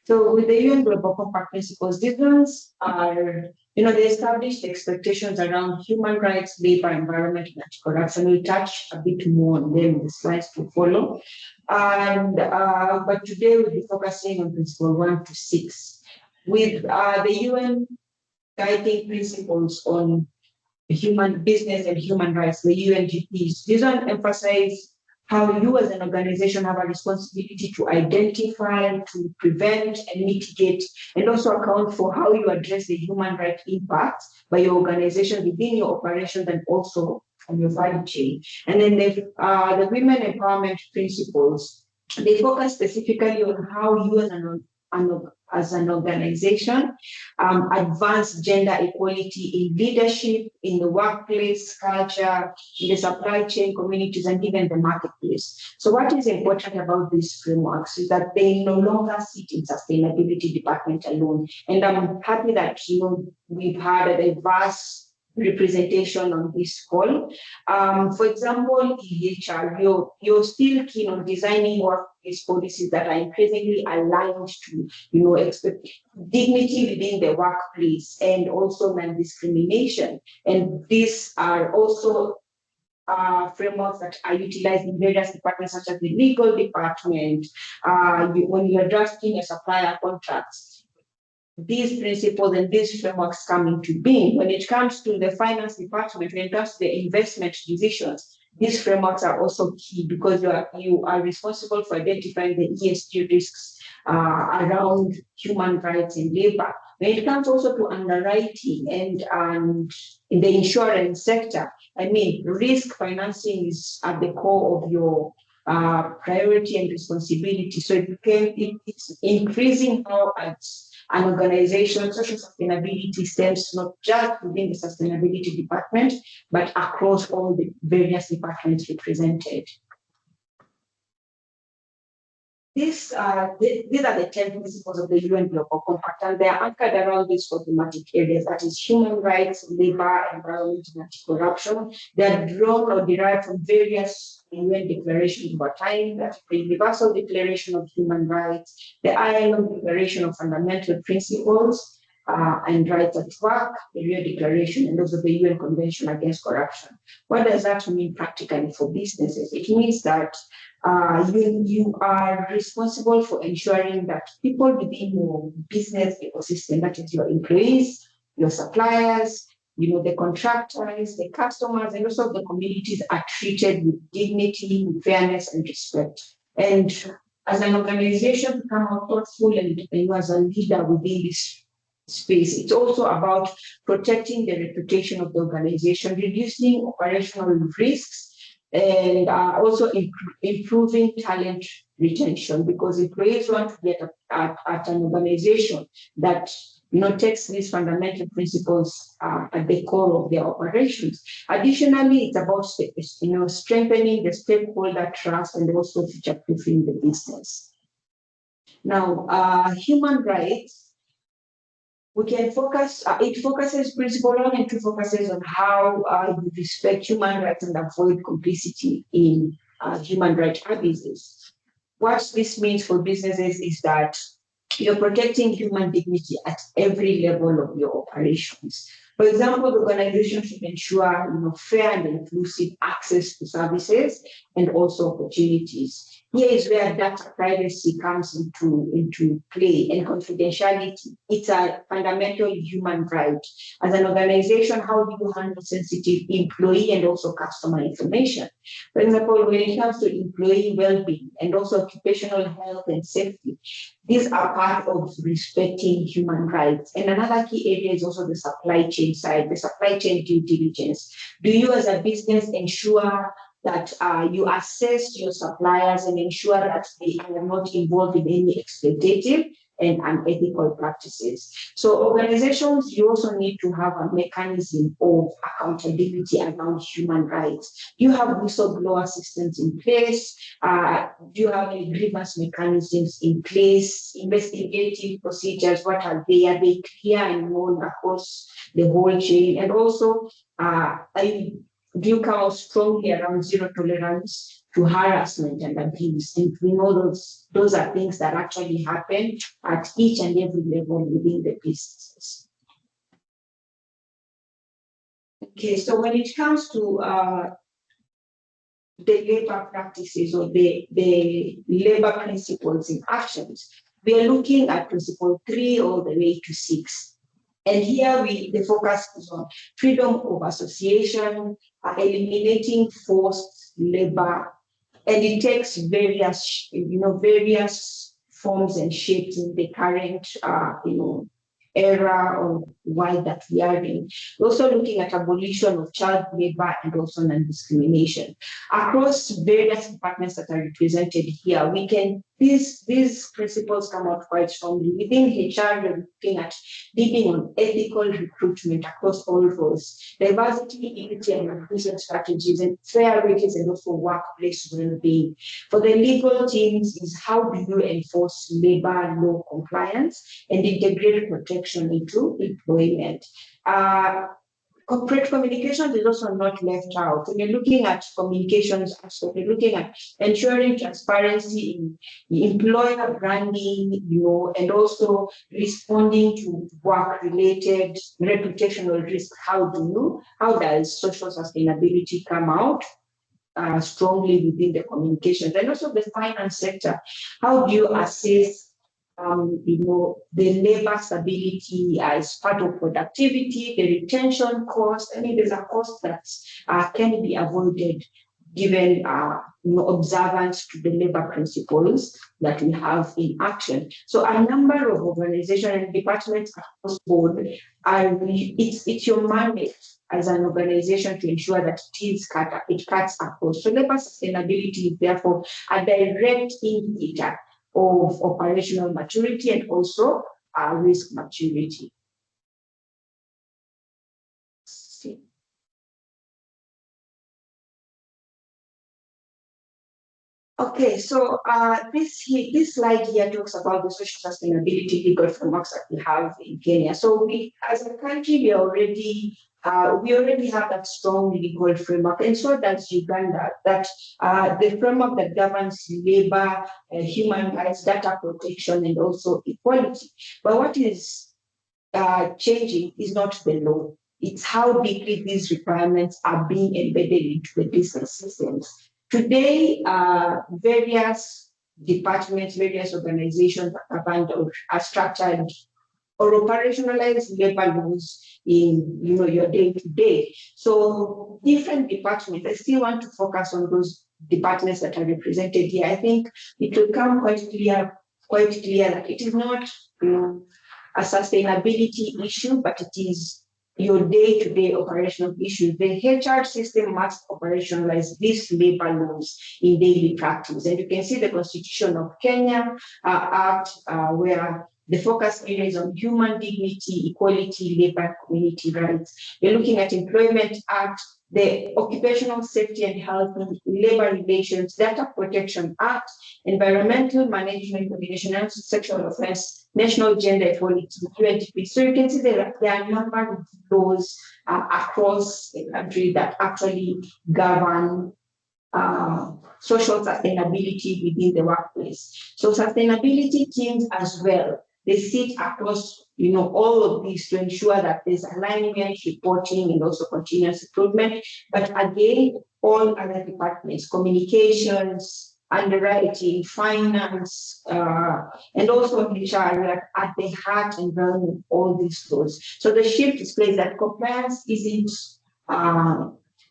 So with the UN Global Compact principles, these ones are, they establish the expectations around human rights, labor, environment, and anti-corruption. We'll touch a bit more on them in the slides to follow. And but today we'll be focusing on principle 1 to 6. With the UN guiding principles on human business and human rights, the UNGPs, these ones emphasize how you as an organization have a responsibility to identify, to prevent and mitigate, and also account for how you address the human rights impacts by your organization within your operations and also on your value chain. And then the women empowerment principles, they focus specifically on how you as an organization advance gender equality in leadership, in the workplace culture, in the supply chain communities, and even the marketplace. So what is important about these frameworks is that they no longer sit in sustainability department alone. And I'm happy that we've had a diverse representation on this call. For example, in HR, you're still keen on designing workplace policies that are increasingly aligned to, expect dignity within the workplace and also non-discrimination. And these are also frameworks that are utilized in various departments, such as the legal department, when you're drafting your supplier contracts. These principles and these frameworks come into being. When it comes to the finance department, when it comes to the investment decisions, these frameworks are also key because you are responsible for identifying the ESG risks around human rights and labor. When it comes also to underwriting and in the insurance sector, risk financing is at the core of your priority and responsibility. So it's increasing how an organization, social sustainability stems not just within the sustainability department, but across all the various departments represented. These are the 10 principles of the UN Global Compact, and they are anchored around these 4 thematic areas, that is human rights, labor, environment, and anti-corruption. They are drawn or derived from various UN declarations over time, that's the Universal Declaration of Human Rights, the ILO Declaration of Fundamental Principles and Rights at Work, the Rio Declaration, and also the UN Convention Against Corruption. What does that mean practically for businesses? It means that you are responsible for ensuring that people within your business ecosystem, that is your employees, your suppliers, the contractors, the customers, and also the communities are treated with dignity, with fairness, and respect. And as an organization, become more thoughtful and you as a leader within this space. It's also about protecting the reputation of the organization, reducing operational risks, and also improving talent retention, because employees want to get at an organization that takes these fundamental principles at the core of their operations. Additionally, it's about strengthening the stakeholder trust and also future-proofing the business. Now, human rights, we can focus, it focuses principle 1 and 2 focuses on how you respect human rights and avoid complicity in human rights abuses. What this means for businesses is that you're protecting human dignity at every level of your operations. For example, the organization should ensure fair and inclusive access to services and also opportunities. Here is where data privacy comes into play, and confidentiality. It's a fundamental human right. As an organization, how do you handle sensitive employee and also customer information? For example, when it comes to employee well-being and also occupational health and safety, these are part of respecting human rights. And another key area is also the supply chain side, the supply chain due diligence. Do you as a business ensure that you assess your suppliers and ensure that they are not involved in any exploitative and unethical practices? So organizations, you also need to have a mechanism of accountability around human rights. You have whistleblower systems in place. Do you have any grievance mechanisms in place? Investigative procedures, what are they? Are they clear and known across the whole chain? And also, do you come out strongly around zero tolerance to harassment and abuse? And we know those are things that actually happen at each and every level within the businesses. Okay, so when it comes to the labor practices or the labor principles in actions, we are looking at principle 3 all the way to 6. And here the focus is on freedom of association, eliminating forced labor, and it takes various forms and shapes in the current era or world that we are in. We're also looking at abolition of child labor and also non-discrimination. Across various departments that are represented here, these principles come out quite strongly. Within HR, we're looking at leading on ethical recruitment across all roles, diversity, equity, and inclusion strategies, and fair wages and also workplace well-being. For the legal teams is how do you enforce labor law compliance and integrate protection into employment. Corporate communications is also not left out. When you're looking at communications, so we're looking at ensuring transparency in employer branding, and also responding to work-related reputational risk. How does social sustainability come out strongly within the communications? And also the finance sector. How do you assess the labor stability as part of productivity, the retention cost? I mean, there's a cost that can be avoided given observance to the labor principles that we have in action. So a number of organizations and departments across the board it's your mandate as an organization to ensure that it cuts across. So labor sustainability is therefore a direct indicator of operational maturity and also risk maturity. Okay, so this slide here talks about the social sustainability legal frameworks that we have in Kenya. So we, as a country, we already have that strong legal framework, and so does Uganda. That the framework that governs labor, human rights, data protection, and also equality. But what is changing is not the law; it's how deeply these requirements are being embedded into the business systems. Today, various departments, various organizations are structured or operationalize labor laws in your day-to-day. So different departments, I still want to focus on those departments that are represented here. I think it will come quite clear that it is not a sustainability issue, but it is your day-to-day operational issues. The HR system must operationalize these labor laws in daily practice. And you can see the Constitution of Kenya Act, where the focus area is on human dignity, equality, labor, community rights. You're looking at Employment Act, the Occupational Safety and Health, Labor Relations, Data Protection Act, Environmental Management Coordination, and Sexual Offense, National Gender Equality, UNDP. So you can see there are a number of laws across the country that actually govern social sustainability within the workplace. So sustainability teams as well, they sit across, all of these to ensure that there's alignment, reporting, and also continuous improvement. But again, all other departments, communications, underwriting, finance, and also HR are at the heart and realm of all these flows. So the shift displays that compliance isn't,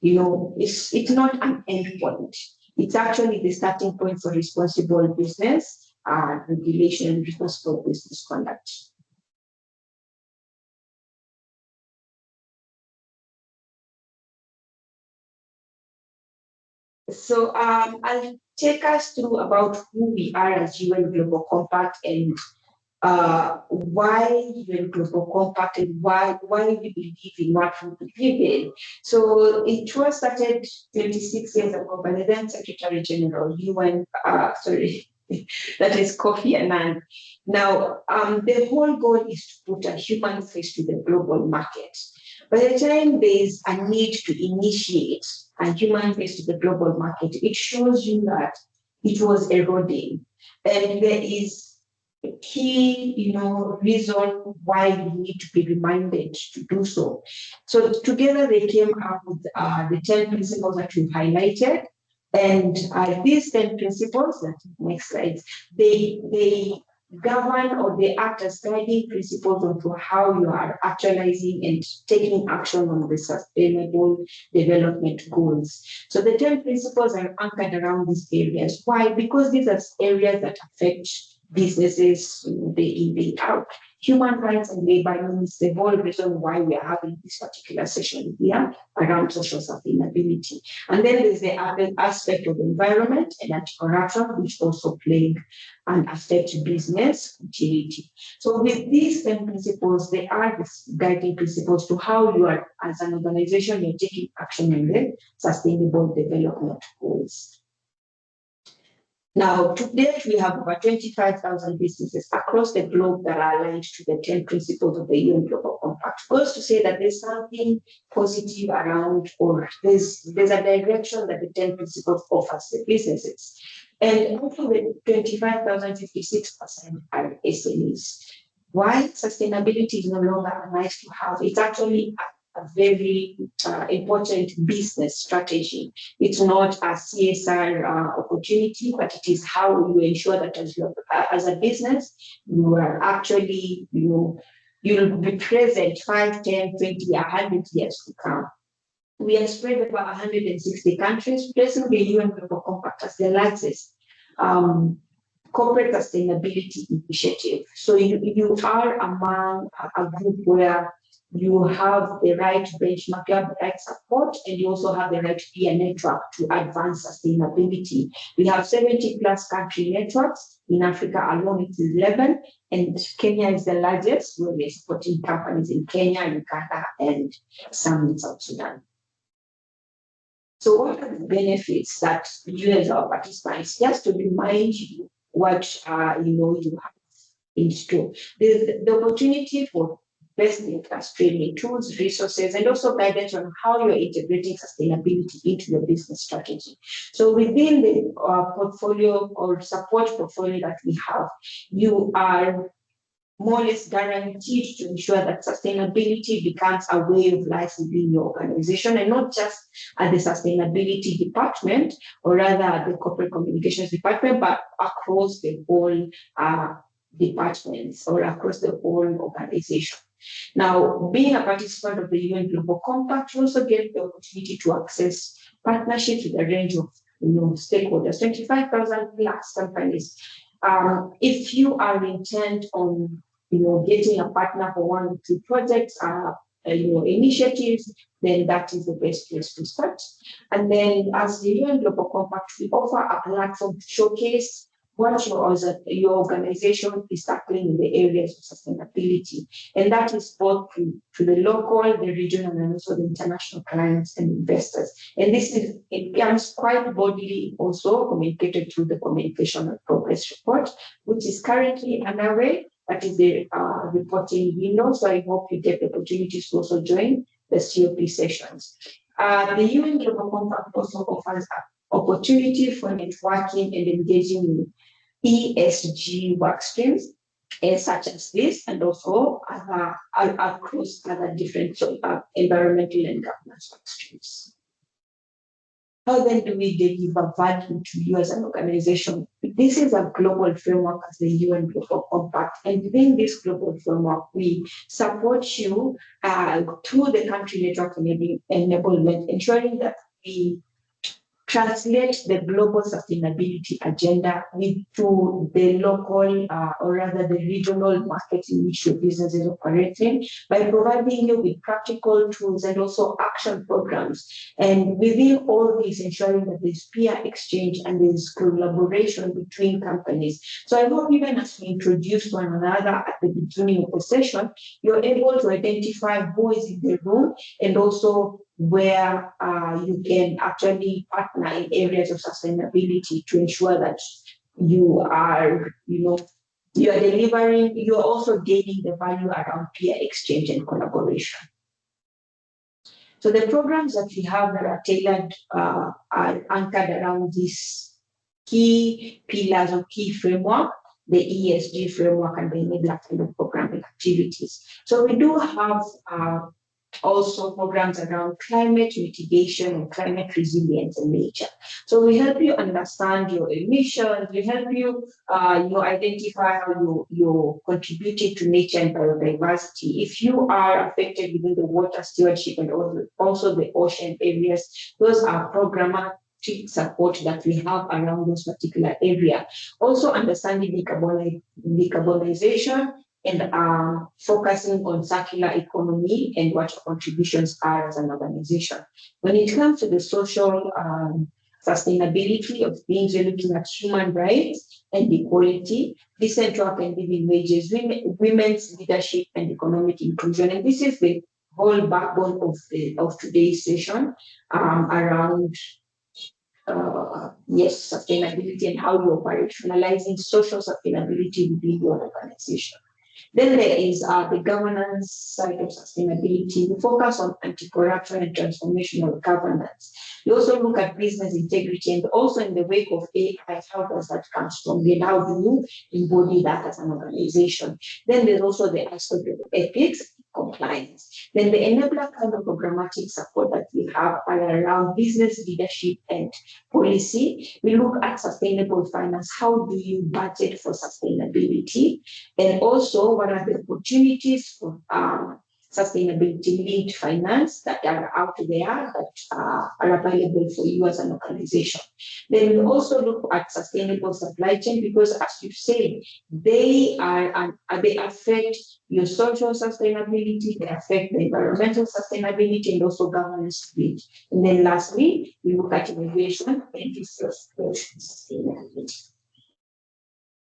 it's not an endpoint. It's actually the starting point for responsible business, regulation, and responsible business conduct. So I'll take us through about who we are as UN Global Compact and why UN Global Compact and why we believe in what we believe in. So it was started 26 years ago by the then Secretary General UN, that is Kofi Annan. Now, the whole goal is to put a human face to the global market. By the time there's a need to initiate a human face to the global market, it shows you that it was eroding. And there is a key, reason why we need to be reminded to do so. So together they came up with the 10 principles that we've highlighted. And these 10 principles, next slide, they govern or they act as guiding principles onto how you are actualizing and taking action on the sustainable development goals. So the 10 principles are anchored around these areas. Why? Because these are areas that affect businesses day in, day out. Human rights and labor means the whole reason why we are having this particular session here around social sustainability. And then there's the other aspect of environment and anti-corruption, which also play and affect business continuity. So with these 10 principles, they are the guiding principles to how you are, as an organization, you're taking action on the sustainable development goals. Now, to date, we have over 25,000 businesses across the globe that are aligned to the 10 principles of the UN Global Compact. Goes to say that there's something positive around, or there's a direction that the 10 principles offers the businesses. And also the 25,000, 56% are SMEs. Why sustainability is no longer a nice to have, it's actually a very important business strategy. It's not a CSR opportunity, but it is how you ensure that as a business, you are actually, you'll be present 5, 10, 20, 100 years to come. We are spread over 160 countries, placing the UN Global Compact as the largest corporate sustainability initiative. So you are among a group where you have the right benchmark, you have the right support, and you also have the right peer network to advance sustainability. We have 70 plus country networks. In Africa alone, it is 11, and Kenya is the largest, where we're supporting companies in Kenya, Uganda, and some in South Sudan. So what are the benefits that you as our participants, just to remind you what you have in store. There's the opportunity for best-in-class training, tools, resources, and also guidance on how you're integrating sustainability into your business strategy. So within the portfolio or support portfolio that we have, you are more or less guaranteed to ensure that sustainability becomes a way of life within your organization, and not just at the sustainability department, or rather at the corporate communications department, but across the whole departments or across the whole organization. Now, being a participant of the UN Global Compact, you also get the opportunity to access partnerships with a range of stakeholders, 25,000 plus companies. If you are intent on getting a partner for 1 or 2 projects, initiatives, then that is the best place to start. And then, as the UN Global Compact, we offer a platform to showcase what your organization is tackling in the areas of sustainability. And that is both to the local, the regional, and also the international clients and investors. And it comes quite broadly also communicated through the communication and progress report, which is currently underway. That is the reporting window. So I hope you get the opportunities to also join the COP sessions. The UN Global Compact also offers an opportunity for networking and engaging in ESG work streams. such as this, and also across other different environmental and governance work streams. How then do we deliver value to you as an organization? This is a global framework as the UN Global Compact, and within this global framework, we support you through the country network enablement, ensuring that we translate the global sustainability agenda into the local or rather the regional markets in which your business is operating by providing you with practical tools and also action programs. And within all this, ensuring that there's peer exchange and there's collaboration between companies. So I hope even as we introduce one another at the beginning of the session, you're able to identify who is in the room and also where you can actually partner in areas of sustainability to ensure that you are, you are delivering, you're also gaining the value around peer exchange and collaboration. So the programs that we have that are tailored are anchored around these key pillars or key framework, the ESG framework and the enabler kind of programming activities. So we do have also programs around climate mitigation and climate resilience in nature. So we help you understand your emissions, we help you identify how you're contributing to nature and biodiversity. If you are affected within the water stewardship and also the ocean areas, those are programmatic support that we have around this particular area. Also understanding decarbonization and focusing on circular economy and what your contributions are as an organization. When it comes to the social sustainability of things, we're looking at human rights and equality, decent work and living wages, women's leadership and economic inclusion. And this is the whole backbone of today's session around sustainability and how you're operationalizing social sustainability within your organization. Then there is the governance side of sustainability. We focus on anti-corruption and transformational governance. We also look at business integrity, and also in the wake of AI, how does that come from? And how do you embody that as an organization? Then there's also the aspect of ethics, compliance. Then the enabler kind of programmatic support that we have are around business leadership and policy. We look at sustainable finance. How do you budget for sustainability? And also, what are the opportunities for sustainability-linked finance that are out there that are available for you as an organization? Then we also look at sustainable supply chain because, as you said, they affect your social sustainability, they affect the environmental sustainability, and also governance. And then lastly, we look at innovation and resource sustainability.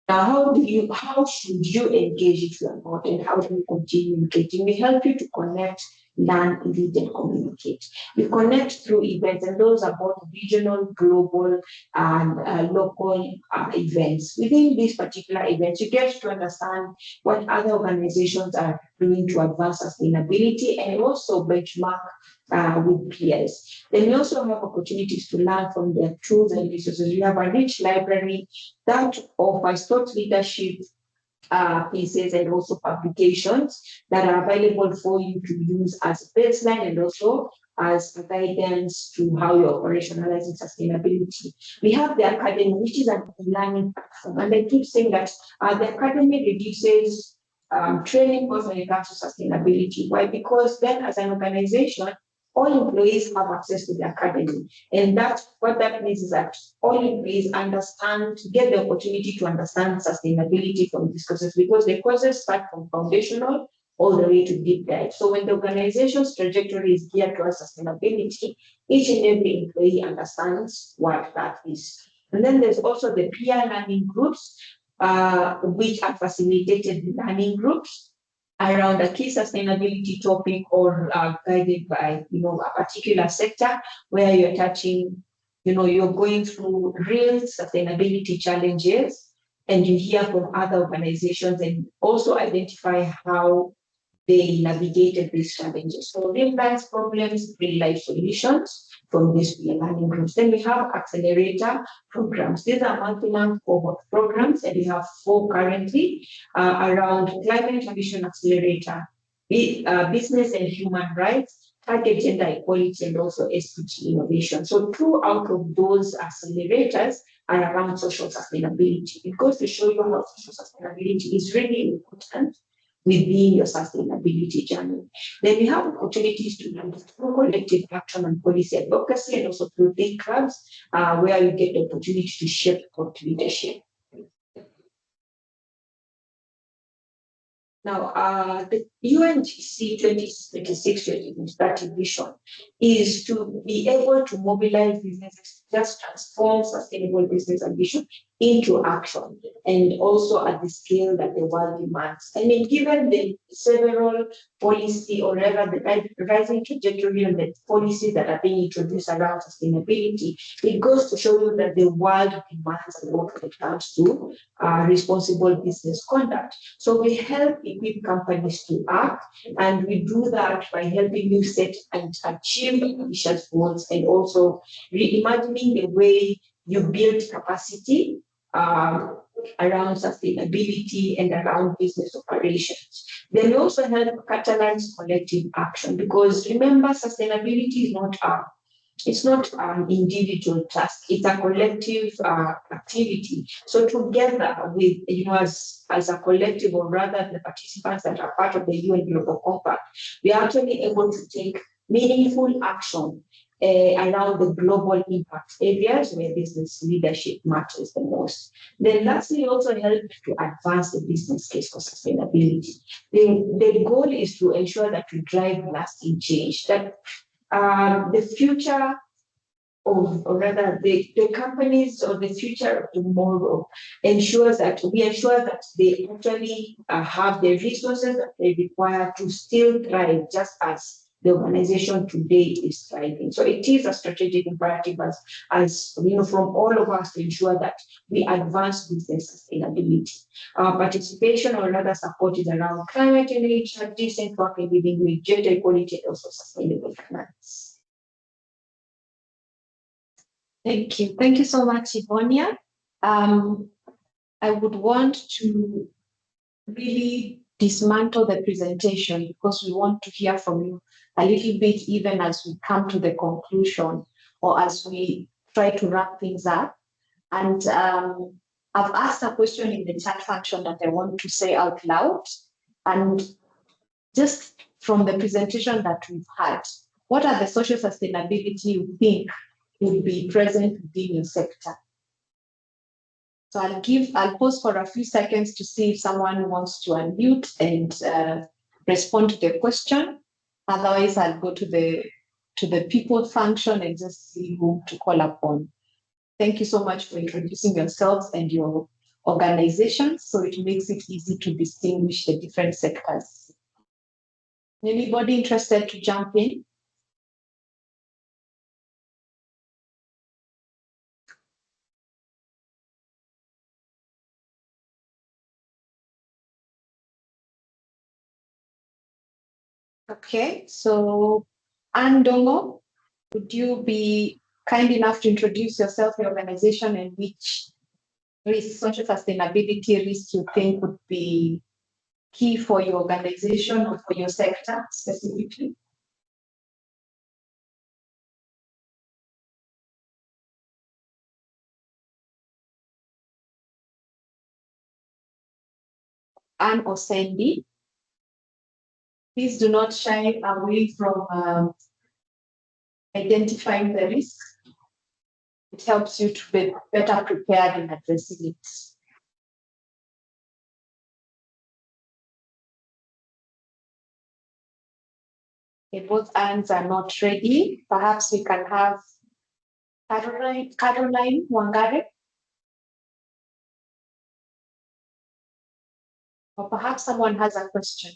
Now, how should you engage if you are not, and how do you continue engaging? We help you to connect, learn, lead, and communicate. We connect through events, and those are both regional, global, and local events. Within these particular events, you get to understand what other organizations are doing to advance sustainability and also benchmark with peers. Then we also have opportunities to learn from their tools and resources. We have a rich library that offers thought leadership pieces and also publications that are available for you to use as a baseline and also as a guidance to how you're operationalizing sustainability. We have the Academy, which is an e-learning platform. And I keep saying that the Academy reduces training costs when it comes to sustainability. Why? Because then as an organization, all employees have access to the academy. And that's what that means is that all employees get the opportunity to understand sustainability from these courses, because the courses start from foundational all the way to deep dive. So when the organization's trajectory is geared towards sustainability, each and every employee understands what that is. And then there's also the peer learning groups, which are facilitated learning groups around a key sustainability topic or guided by a particular sector where you're touching, you're going through real sustainability challenges, and you hear from other organizations and also identify how they navigated these challenges. So real life problems, real life solutions, from these learning groups. Then we have accelerator programs. These are multi-month cohort programs, and we have 4 currently around climate ambition accelerator, business and human rights, target gender equality, and also SDG innovation. So 2 out of those accelerators are around social sustainability. It goes to show you how social sustainability is really important within your sustainability journey. Then we have opportunities to learn through collective action and policy advocacy, and also through big clubs, where you get the opportunity to shape thought leadership. Now, the UNGC 2026-2030 vision is to be able to mobilize businesses to just transform sustainable business ambition into action, and also at the scale that the world demands. I mean, given the several policy, or rather the rising trajectory and the policies that are being introduced around sustainability, it goes to show you that the world demands a lot when it comes to responsible business conduct. So we help equip companies to act, and we do that by helping you set and achieve ambitious goals, and also reimagining the way you build capacity around sustainability and around business operations. Then we also help catalyze collective action, because remember, sustainability is not an individual task, it's a collective activity. So together with, as a collective, or rather the participants that are part of the UN Global Compact, we are actually able to take meaningful action around the global impact areas where business leadership matters the most. Then lastly, also help to advance the business case for sustainability. The goal is to ensure that we drive lasting change, that the future of, or rather the companies, or the future of tomorrow ensures that we ensure that they actually have the resources that they require to still thrive, just as the organization today is thriving. So it is a strategic imperative, as from all of us, to ensure that we advance business sustainability. Our participation, or rather support, is around climate and nature, decent work and living with gender equality, and also sustainable finance. Thank you. Thank you so much, Ivonia. I would want to really dismantle the presentation, because we want to hear from you a little bit, even as we come to the conclusion, or as we try to wrap things up. And I've asked a question in the chat function that I want to say out loud. And just from the presentation that we've had, what are the social sustainability you think will be present within your sector? So I'll pause for a few seconds to see if someone wants to unmute and respond to the question. Otherwise, I'll go to the people function and just see who to call upon. Thank you so much for introducing yourselves and your organizations, so it makes it easy to distinguish the different sectors. Anybody interested to jump in? Okay, so Anne Dongo, would you be kind enough to introduce yourself, your organization, and which social sustainability risks you think would be key for your organization or for your sector specifically? Anne or Sandy, please do not shy away from identifying the risk. It helps you to be better prepared in addressing it. Okay, both hands are not ready. Perhaps we can have Caroline Wangare. Or perhaps someone has a question.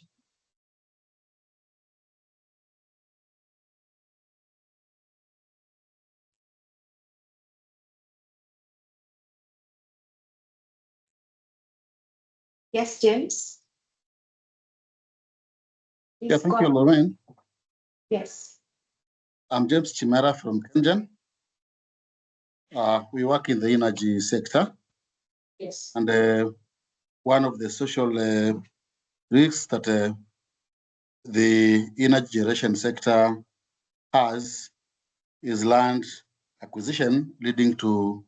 Yes, James. Yeah, thank you, Lorraine. Yes. I'm James Chimera from Kengen. We work in the energy sector. Yes. And one of the social risks that the energy generation sector has is land acquisition, leading to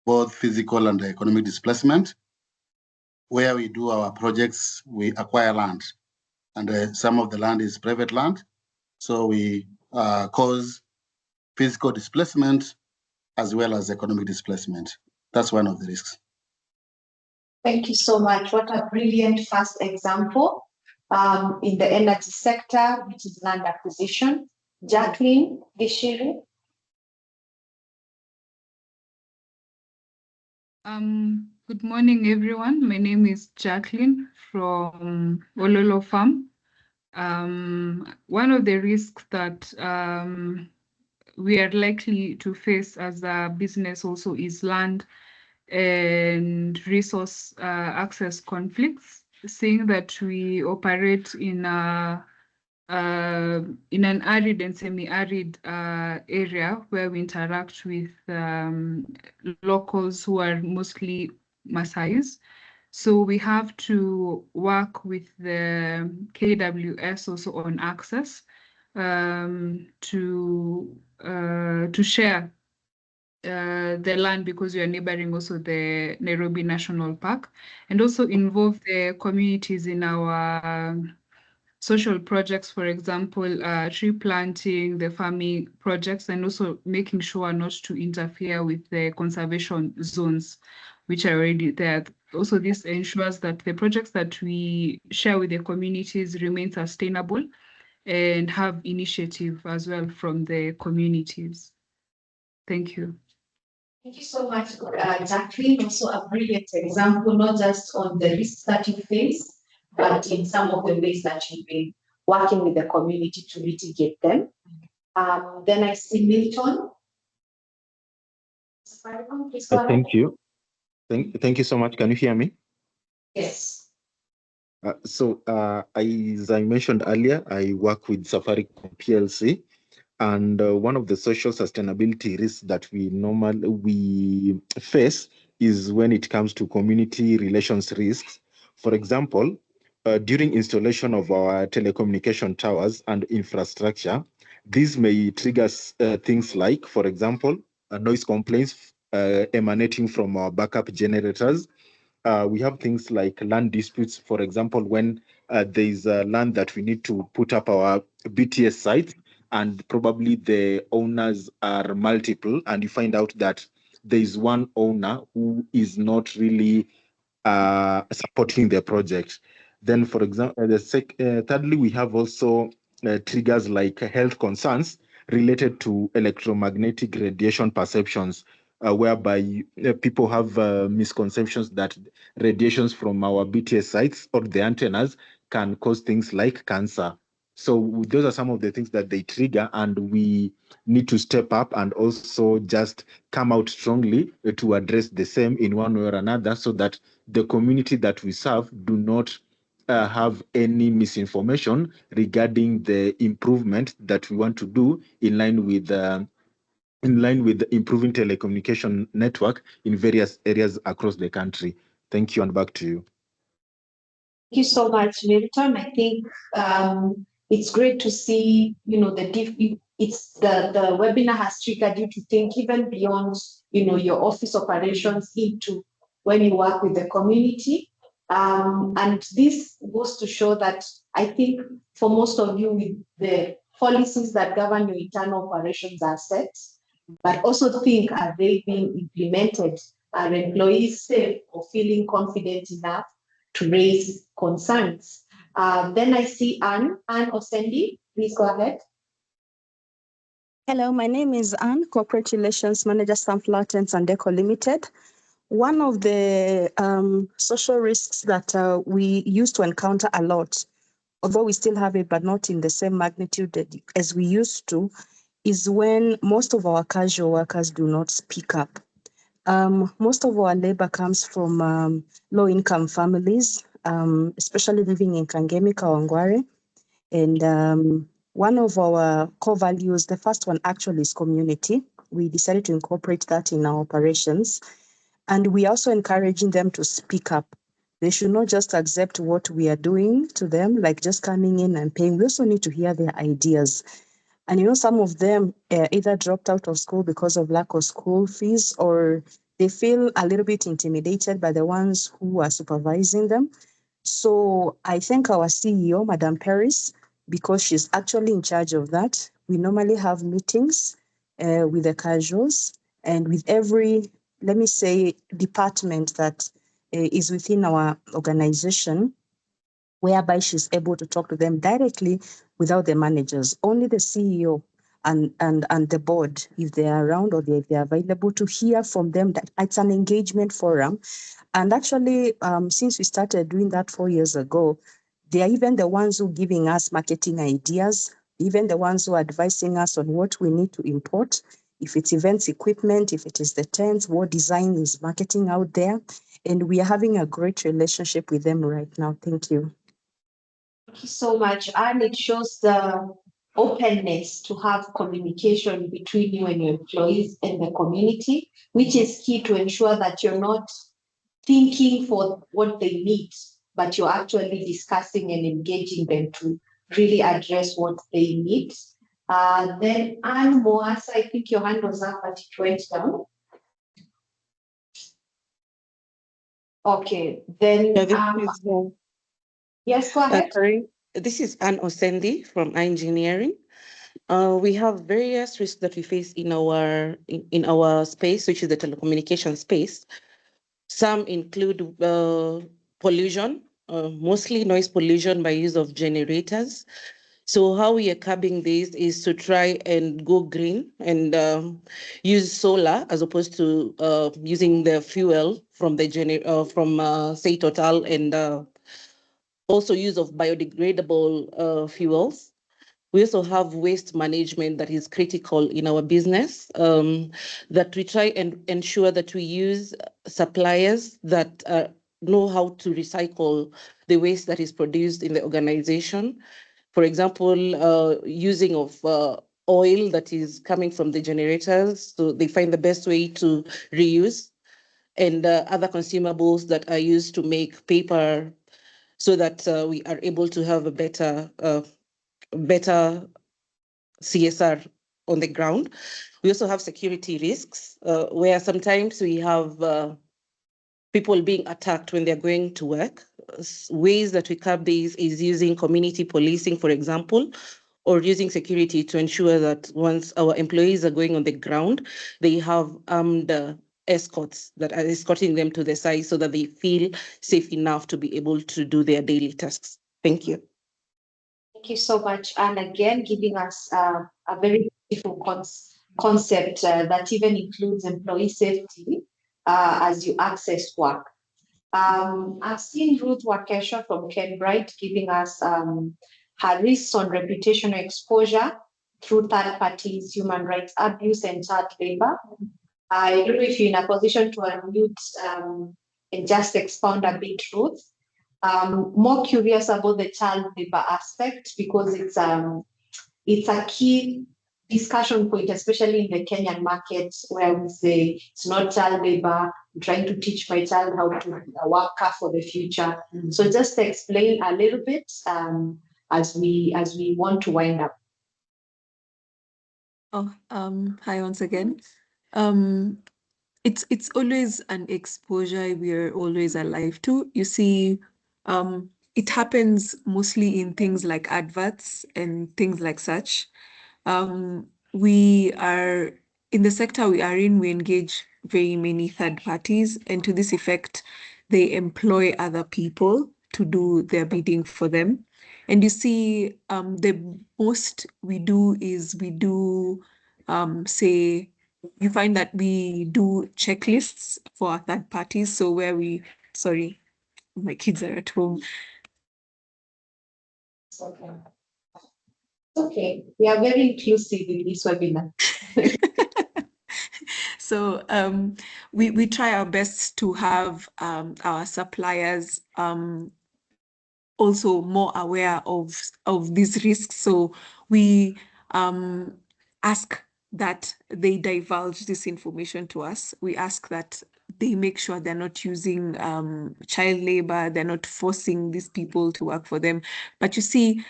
both physical and economic displacement. Where we do our projects, we acquire land, and some of the land is private land. So we cause physical displacement as well as economic displacement. That's one of the risks. Thank you so much. What a brilliant first example in the energy sector, which is land acquisition. Jacqueline Gishiri. Good morning, everyone. My name is Jacqueline from Ololo Farm. One of the risks that we are likely to face as a business also is land and resource access conflicts, seeing that we operate in an arid and semi-arid area where we interact with locals who are mostly Maasais. So we have to work with the KWS also on access to share the land, because we are neighboring also the Nairobi National Park, and also involve the communities in our social projects, for example, tree planting, the farming projects, and also making sure not to interfere with the conservation zones, which are already there. Also, this ensures that the projects that we share with the communities remain sustainable and have initiative as well from the communities. Thank you. Thank you so much, Jacqueline. Also a brilliant example, not just on the risks that you face, but in some of the ways that you've been working with the community to mitigate them. Then I see Milton. Please go ahead. Thank you. Thank you so much. Can you hear me? Yes. As I mentioned earlier, I work with Safaricom PLC, and one of the social sustainability risks that we face is when it comes to community relations risks. For example, during installation of our telecommunication towers and infrastructure, these may trigger things like, for example, noise complaints emanating from our backup generators. We have things like land disputes, for example, when there is land that we need to put up our BTS sites, and probably the owners are multiple, and you find out that there is one owner who is not really supporting the project. Then, for example, thirdly, we have also triggers like health concerns related to electromagnetic radiation perceptions, whereby people have misconceptions that radiations from our BTS sites or the antennas can cause things like cancer. So those are some of the things that they trigger, and we need to step up and also just come out strongly to address the same in one way or another, so that the community that we serve do not have any misinformation regarding the improvement that we want to do in line with improving telecommunication network in various areas across the country. Thank you, and back to you. Thank you so much, Milton. I think it's great to see, the webinar has triggered you to think even beyond, your office operations into when you work with the community. And this goes to show that I think for most of you, with the policies that govern your internal operations are set, but also think, are they being implemented? Are employees safe or feeling confident enough to raise concerns? Then I see Anne Osendi. Please go ahead. Hello, my name is Anne, Corporate Relations Manager, Sunflower and Deco Limited. One of the social risks that we used to encounter a lot, although we still have it, but not in the same magnitude as we used to, is when most of our casual workers do not speak up. Most of our labor comes from low-income families, especially living in Kangemi, Kawangware, and One of our core values, the first one actually is community. We decided to incorporate that in our operations. And we are also encouraging them to speak up. They should not just accept what we are doing to them, like just coming in and paying. We also need to hear their ideas. And some of them either dropped out of school because of lack of school fees, or they feel a little bit intimidated by the ones who are supervising them. So I thank our CEO, Madam Paris, because she's actually in charge of that. We normally have meetings with the casuals and with every, let me say, department that is within our organization, whereby she's able to talk to them directly without the managers, only the CEO and the board, if they are around or if they are available, to hear from them. That it's an engagement forum. And actually, since we started doing that 4 years ago, they are even the ones who are giving us marketing ideas, even the ones who are advising us on what we need to import, if it's events equipment, if it is the tents, what design is marketing out there. And we are having a great relationship with them right now. Thank you. Thank you so much. And it shows the openness to have communication between you and your employees and the community, which is key to ensure that you're not thinking for what they need, but you're actually discussing and engaging them to really address what they need. Then Anne Moasa, I think your hand was up, but it went down. Okay, then yes, go ahead. Sorry, this is Anne Osendi from Engineering. We have various risks that we face in our space, which is the telecommunication space. Some include pollution, mostly noise pollution by use of generators. So how we are curbing this is to try and go green and use solar as opposed to using the fuel from say Total, and also use of biodegradable fuels. We also have waste management that is critical in our business, that we try and ensure that we use suppliers that know how to recycle the waste that is produced in the organization. For example, using of oil that is coming from the generators, so they find the best way to reuse, and other consumables that are used to make paper, so that we are able to have a better CSR on the ground. We also have security risks, where sometimes we have people being attacked when they're going to work. Ways that we curb these is using community policing, for example, or using security to ensure that once our employees are going on the ground, they have armed escorts that are escorting them to the site so that they feel safe enough to be able to do their daily tasks. Thank you. Thank you so much. And again, giving us a very beautiful concept that even includes employee safety as you access work. I've seen Ruth Wakesha from Kenbright giving us her risks on reputational exposure through third parties, human rights abuse, and child labor. I don't know if you're in a position to unmute and just expound a bit, Ruth. More curious about the child labor aspect, because it's a key discussion point, especially in the Kenyan market, where we say it's not child labor, I'm trying to teach my child how to be a worker for the future. So just explain a little bit as we want to wind up. Hi once again. It's always an exposure we are always alive to. You see, it happens mostly in things like adverts and things like such. We are in the sector we are in, we engage very many third parties, and to this effect, they employ other people to do their bidding for them. And you see, the most we do is we do, say, you find that we do checklists for our third parties. So where sorry, my kids are at home. Okay. Okay, we are very inclusive in this webinar. So we try our best to have our suppliers also more aware of these risks. So we ask that they divulge this information to us. We ask that they make sure they're not using child labor, they're not forcing these people to work for them. But you see,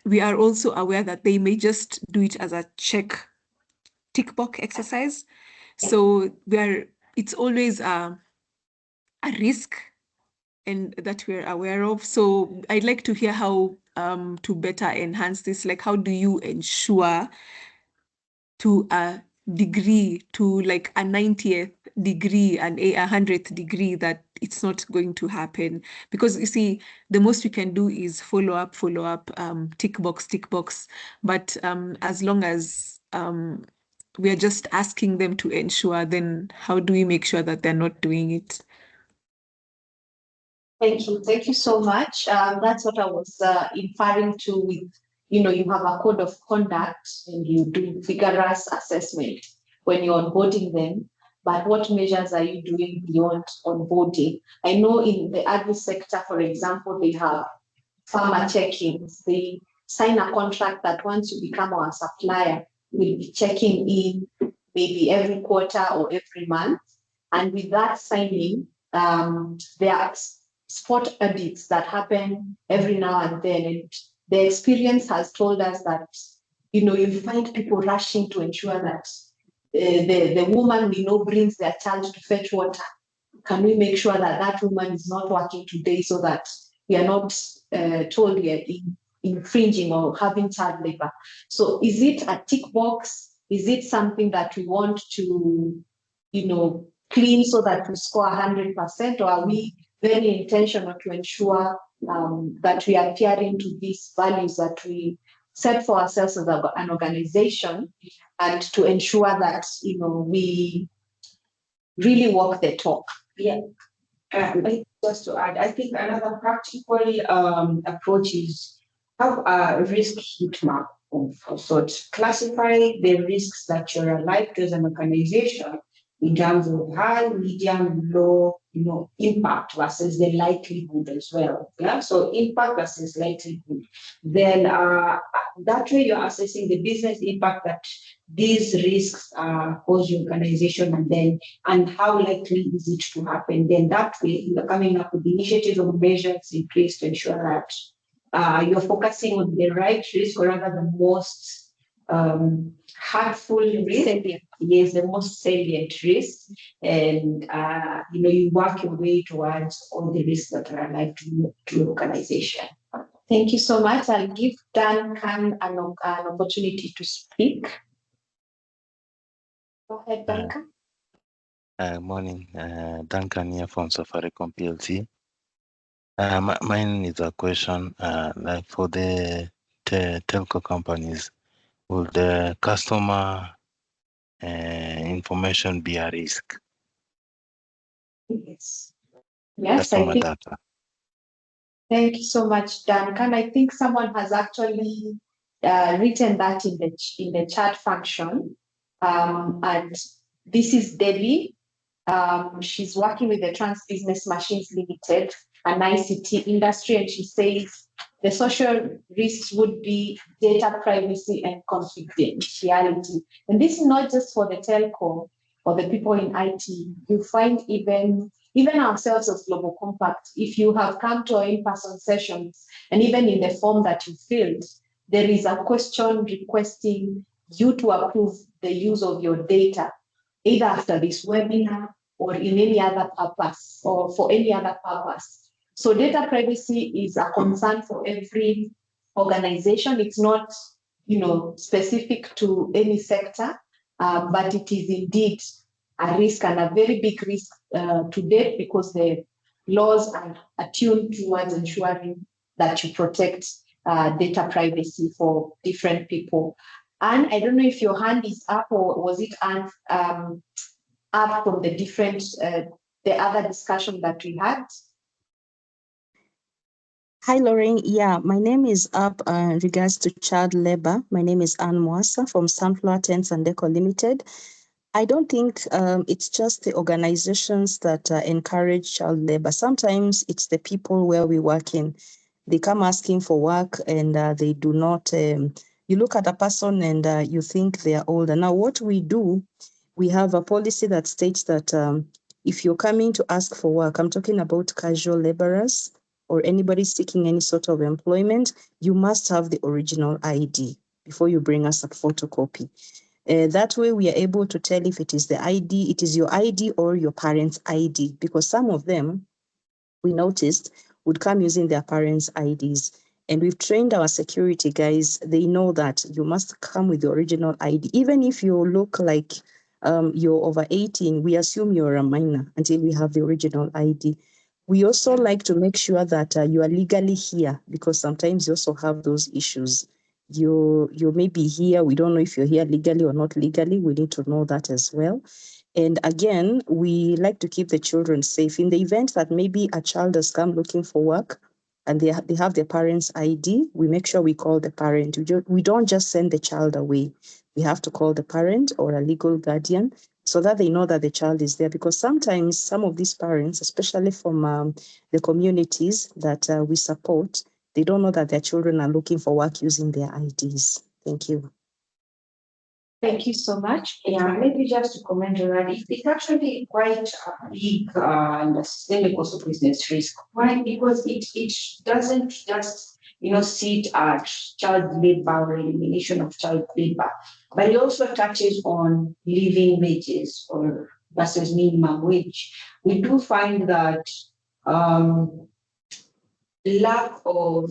we are also aware that they may just do it as a tick box exercise. So it's always a risk and that we're aware of. So I'd like to hear how to better enhance this. Like, how do you ensure to a degree, to like a 90th degree and a 100th degree, that it's not going to happen? Because you see, the most we can do is follow up, tick box. But as long as we are just asking them to ensure, then how do we make sure that they're not doing it? Thank you so much. That's what I was inferring to with, you have a code of conduct and you do vigorous assessment when you're onboarding them. But what measures are you doing beyond onboarding? I know in the agri sector, for example, they have farmer check-ins. They sign a contract that once you become our supplier, we'll be checking in maybe every quarter or every month. And with that signing, there are spot audits that happen every now and then. And the experience has told us that, you find people rushing to ensure that the woman we know brings their child to fetch water. Can we make sure that that woman is not working today so that we are not told we are infringing or having child labor? So is it a tick box? Is it something that we want to, clean so that we score 100%, or are we very intentional to ensure that we are adhering to these values that we set for ourselves as an organization, and to ensure that we really walk the talk? Yeah. Just to add, I think another practical approach is have a risk heat map of sorts. Classify the risks that you're alive to as an organization in terms of high, medium, low, impact versus the likelihood as well. Yeah. So impact versus likelihood. Then that way you're assessing the business impact that these risks cause your organization, and how likely is it to happen. Then that way you're coming up with initiatives or measures in place to ensure that you're focusing on the right risk, or rather the most hurtful risk. Yes, the most salient risk. And you work your way towards all the risks that are alive to your organization. Thank you so much. I'll give Duncan an opportunity to speak. Go ahead, Duncan. Morning, Duncan here from Safaricom PLC. Mine is a question, like for the telco companies, will the customer information be a risk? Yes. Yes, Customer I think. data. Thank you so much, Duncan. I think someone has actually written that in the chat function. And this is Debbie. She's working with the Trans Business Machines Limited, an ICT industry, and she says the social risks would be data privacy and confidentiality. And this is not just for the telco or the people in IT. You find even ourselves as Global Compact, if you have come to our in-person sessions, and even in the form that you filled, there is a question requesting you to approve the use of your data, either after this webinar or in any other purpose, or for any other purpose. So data privacy is a concern for every organization. It's not, specific to any sector, but it is indeed a risk, and a very big risk to date, because the laws are attuned towards ensuring that you protect data privacy for different people. And I don't know if your hand is up, or was it up from the different, the other discussion that we had? Hi, Lorraine. Yeah, my name is up in regards to child labor. My name is Anne Mwasa from Sunflower Tents and Deco Limited. I don't think it's just the organizations that encourage child labor. Sometimes it's the people where we work in. They come asking for work and they do not. You look at a person and you think they are older. Now, what we do, we have a policy that states that if you're coming to ask for work, I'm talking about casual laborers or anybody seeking any sort of employment, you must have the original ID before you bring us a photocopy. That way we are able to tell if it is the ID, it is your ID or your parents' ID, because some of them, we noticed, would come using their parents' IDs. And we've trained our security guys. They know that you must come with the original ID. Even if you look like you're over 18, we assume you're a minor until we have the original ID. We also like to make sure that you are legally here, because sometimes you also have those issues. You may be here. We don't know if you're here legally or not legally. We need to know that as well. And again, we like to keep the children safe. In the event that maybe a child has come looking for work and they have their parents' ID, we make sure we call the parent. We don't just send the child away. We have to call the parent or a legal guardian so that they know that the child is there. Because sometimes some of these parents, especially from the communities that we support, they don't know that their children are looking for work using their IDs. Thank you. Thank you so much. Yeah, maybe just to comment on that, it's actually quite a big and systemic also business risk. Why? Because it doesn't just sit at child labor or elimination of child labor, but it also touches on living wages or versus minimum wage. We do find that lack of,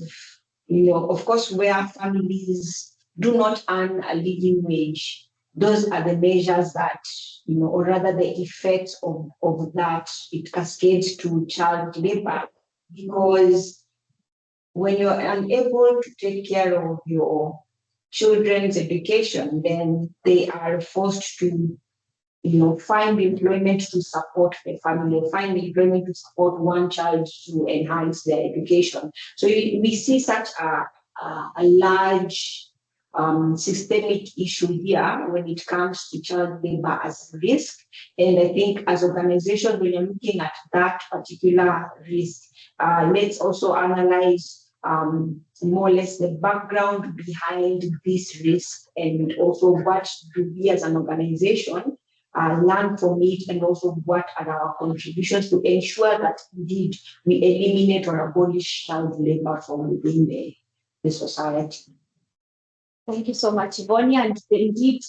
of course, where families do not earn a living wage, those are the measures that, or rather the effects of that, it cascades to child labor. Because when you're unable to take care of your children's education, then they are forced to find employment to support the family, find employment to support one child to enhance their education. So we see such a large systemic issue here when it comes to child labor as a risk. And I think as organizations, when you're looking at that particular risk, let's also analyze more or less the background behind this risk, and also what do we as an organization learn from it, and also what are our contributions to ensure that indeed we eliminate or abolish child labor from within the society. Thank you so much, Ivonia. And indeed,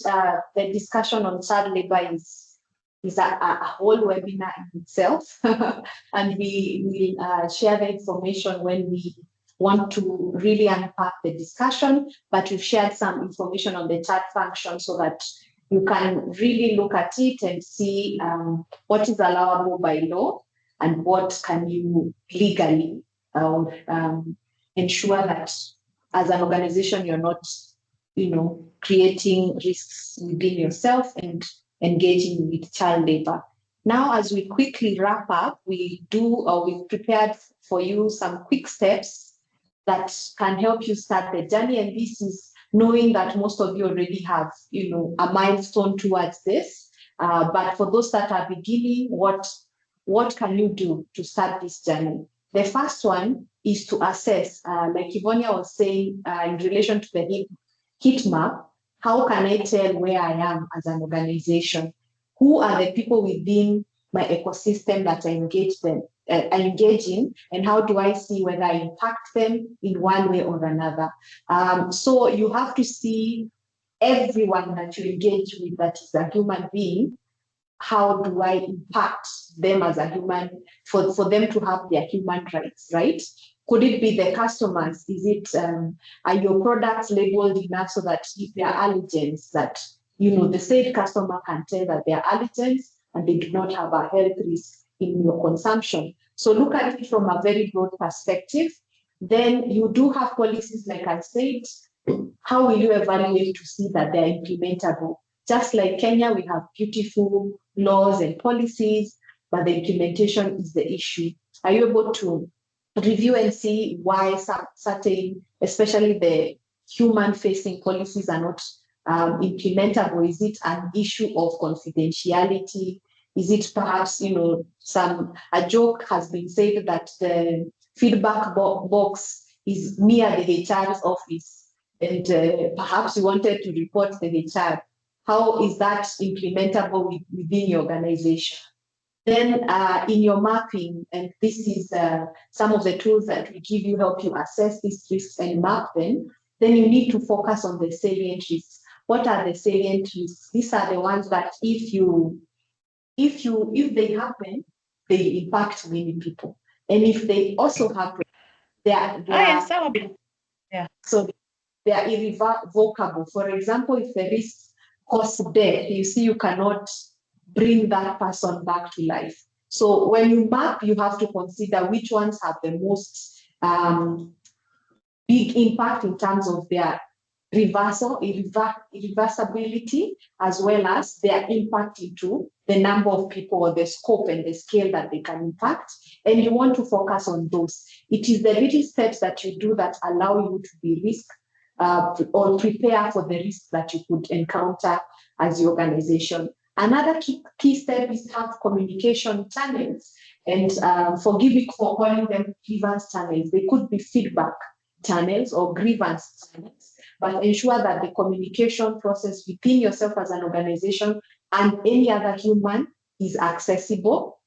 the discussion on child labor is a whole webinar in itself. And we will share the information when we want to really unpack the discussion, but we've shared some information on the chat function so that you can really look at it and see what is allowable by law and what can you legally ensure that as an organization you're not creating risks within yourself and engaging with child labor. Now, as we quickly wrap up, we've prepared for you some quick steps that can help you start the journey. And this is knowing that most of you already have, a milestone towards this. But for those that are beginning, what can you do to start this journey? The first one is to assess, like Ivonia was saying, in relation to the heat map, how can I tell where I am as an organization? Who are the people within my ecosystem that I engage in, and how do I see whether I impact them in one way or another? So you have to see everyone that you engage with that is a human being. How do I impact them as a human for them to have their human rights, right? Could it be the customers? Is it, are your products labeled enough so that if there are allergens that, the said customer can tell that they are allergens and they do not have a health risk in your consumption? So look at it from a very broad perspective. Then you do have policies, like I said. How will you evaluate to see that they're implementable? Just like Kenya, we have beautiful laws and policies, but the implementation is the issue. Are you able to review and see why certain, especially the human-facing policies, are not implementable? Is it an issue of confidentiality? Is it perhaps, a joke has been said that the feedback box is near the HR's office, and perhaps you wanted to report the HR. How is that implementable within your organization? Then in your mapping, and this is some of the tools that we give you, help you assess these risks and map them, then you need to focus on the salient risks. What are the salient risks? These are the ones that if they happen, they impact many people. And if they also happen, so they are irrevocable. For example, if the risk causes death, you see, you cannot bring that person back to life. So when you map, you have to consider which ones have the most big impact in terms of their irreversibility, as well as their impact into the number of people or the scope and the scale that they can impact. And you want to focus on those. It is the little steps that you do that allow you to be risk or prepare for the risks that you could encounter as your organization. Another key step is to have communication channels. And forgive me for calling them grievance channels. They could be feedback channels or grievance channels, but ensure that the communication process within yourself as an organization and any other human is accessible.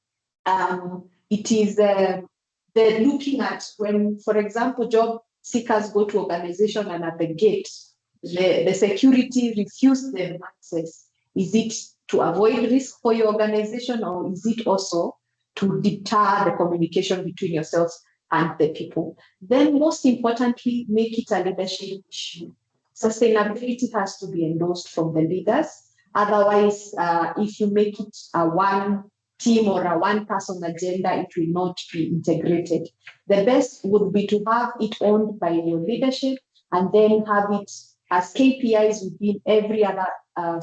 It is the looking at when, for example, job seekers go to organization and at the gate, the security refuse them access. Is it to avoid risk for your organization, or is it also to deter the communication between yourselves and the people? Then most importantly, make it a leadership issue. Sustainability has to be endorsed from the leaders. Otherwise, if you make it a one team or a one person agenda, it will not be integrated. The best would be to have it owned by your leadership and then have it as KPIs within every other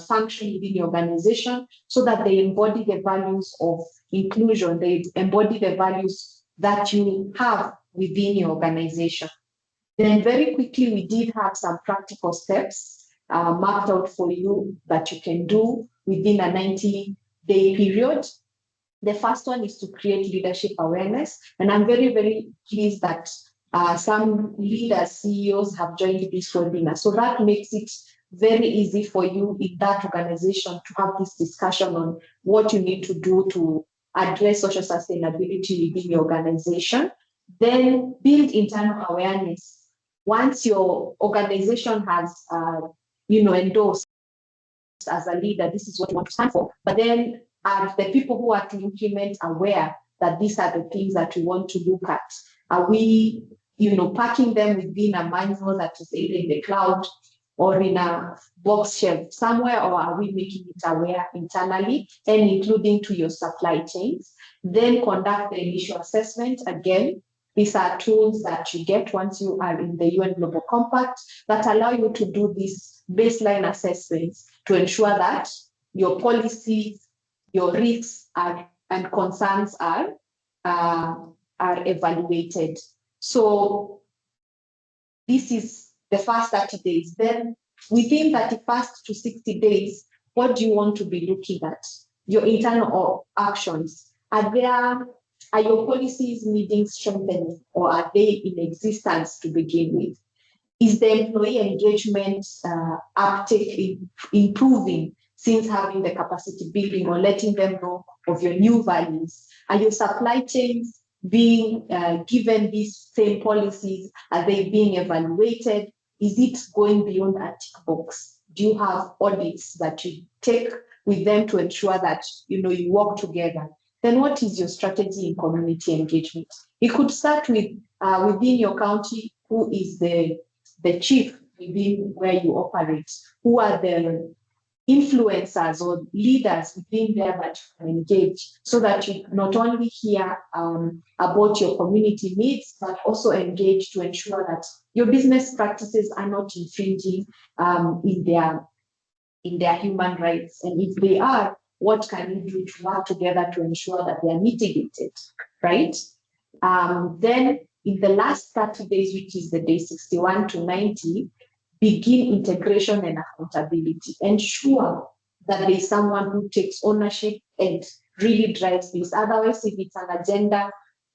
function within the organization, so that they embody the values of inclusion, they embody the values that you have within your organization. Then very quickly, we did have some practical steps mapped out for you that you can do within a 90-day period. The first one is to create leadership awareness. And I'm very, very pleased that some leaders, CEOs have joined this webinar. So that makes it very easy for you in that organization to have this discussion on what you need to do to address social sustainability within your organization. Then build internal awareness. Once your organization has, endorsed as a leader, this is what you want to stand for. But then are the people who are to implement aware that these are the things that we want to look at? Are we, packing them within a manual that is either in the cloud or in a box shelf somewhere, or are we making it aware internally and including to your supply chains? Then conduct the initial assessment. Again, these are tools that you get once you are in the UN Global Compact that allow you to do these baseline assessments to ensure that your policies, your risks and concerns are evaluated. So this is the first 30 days. Then within 31st to 60 days, what do you want to be looking at? Your internal actions. Are your policies needing strengthening, or are they in existence to begin with? Is the employee engagement uptake improving since having the capacity building or letting them know of your new values? Are your supply chains being given these same policies? Are they being evaluated? Is it going beyond a tick box? Do you have audits that you take with them to ensure that you work together? Then what is your strategy in community engagement? It could start with within your county, who is the chief within where you operate? Who are the influencers or leaders within there that you can engage, so that you not only hear about your community needs, but also engage to ensure that your business practices are not infringing in their human rights? And if they are, what can you do to work together to ensure that they are mitigated, right? Then in the last 30 days, which is the day 61 to 90, begin integration and accountability. Ensure that there is someone who takes ownership and really drives this. Otherwise, if it's an agenda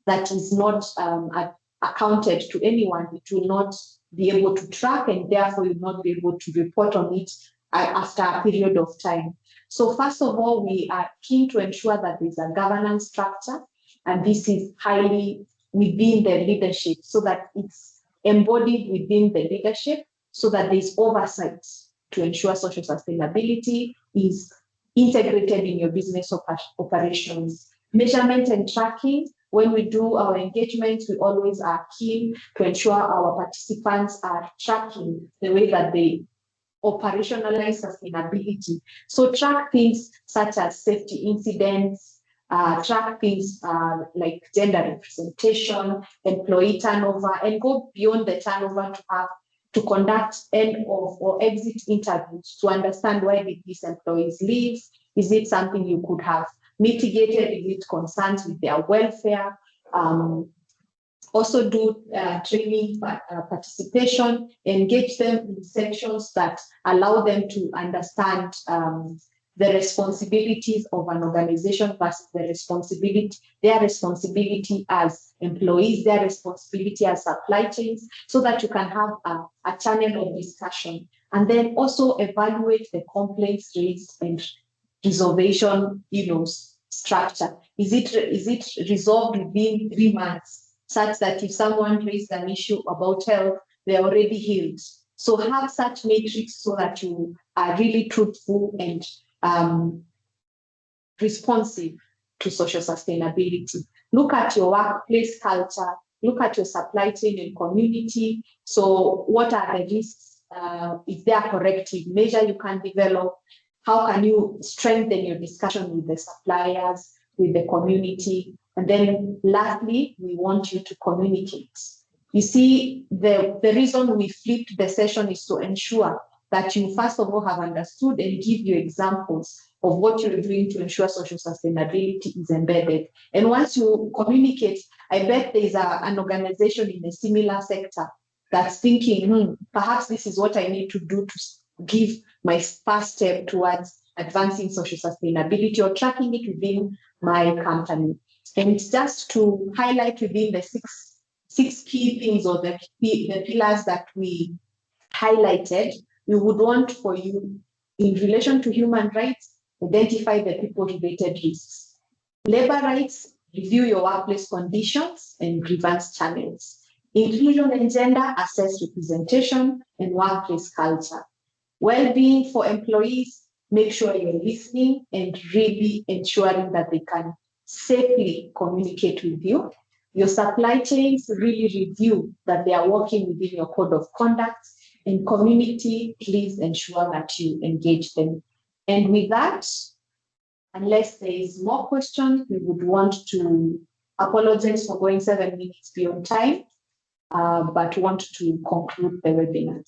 that is not accounted to anyone, it will not be able to track, and therefore you will not be able to report on it after a period of time. So first of all, we are keen to ensure that there's a governance structure, and this is highly within the leadership, so that it's embodied within the leadership, so that there's oversight to ensure social sustainability is integrated in your business operations. Measurement and tracking. When we do our engagements, we always are keen to ensure our participants are tracking the way that they operationalize sustainability. So track things such as safety incidents, track things like gender representation, employee turnover, and go beyond the turnover to conduct end of or exit interviews to understand why did these employees leave. Is it something you could have mitigated? Is it concerns with their welfare? Also do training participation, engage them in sections that allow them to understand the responsibilities of an organization versus their responsibility as employees, their responsibility as supply chains, so that you can have a channel of discussion. And then also evaluate the complaints raised and resolvation, structure. Is it resolved within 3 months, such that if someone raised an issue about health, they're already healed? So have such metrics so that you are really truthful and responsive to social sustainability. Look at your workplace culture, look at your supply chain and community. So what are the risks? If there are corrective measures you can develop, how can you strengthen your discussion with the suppliers, with the community? And then lastly, we want you to communicate. You see, the reason we flipped the session is to ensure that you first of all have understood and give you examples of what you're doing to ensure social sustainability is embedded. And once you communicate, I bet there's an organization in a similar sector that's thinking, perhaps this is what I need to do to give my first step towards advancing social sustainability or tracking it within my company. And just to highlight within the six key things or the pillars that we highlighted, we would want for you, in relation to human rights, identify the people-related risks. Labor rights, review your workplace conditions and grievance channels. Inclusion and gender, assess representation and workplace culture. Well-being for employees, make sure you're listening and really ensuring that they can safely communicate with you. Your supply chains, really review that they are working within your code of conduct. And community, please ensure that you engage them. And with that, unless there is more questions, we would want to apologize for going 7 minutes beyond time, but want to conclude the webinar.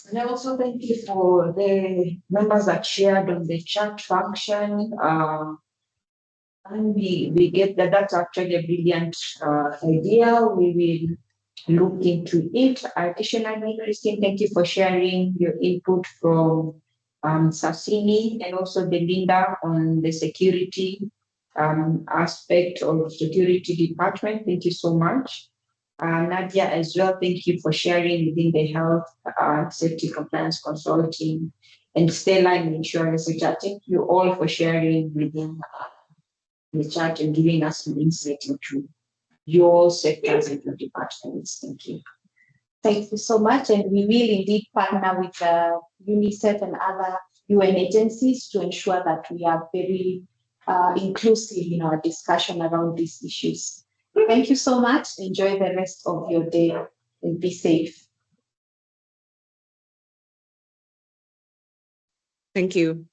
And I also thank you for the members that shared on the chat function. And we get that that's actually a brilliant idea. We will look into it. Additionally, Christine, thank you for sharing your input from Sasini and also Belinda on the security aspect of security department. Thank you so much. Nadia as well, thank you for sharing within the health safety compliance consulting, and Stella in insurance. Thank you all for sharing within the chat and giving us some insight into your sectors and your departments. Thank you. Thank you so much. And we will indeed partner with UNICEF and other UN agencies to ensure that we are very inclusive in our discussion around these issues. Thank you so much. Enjoy the rest of your day and be safe. Thank you.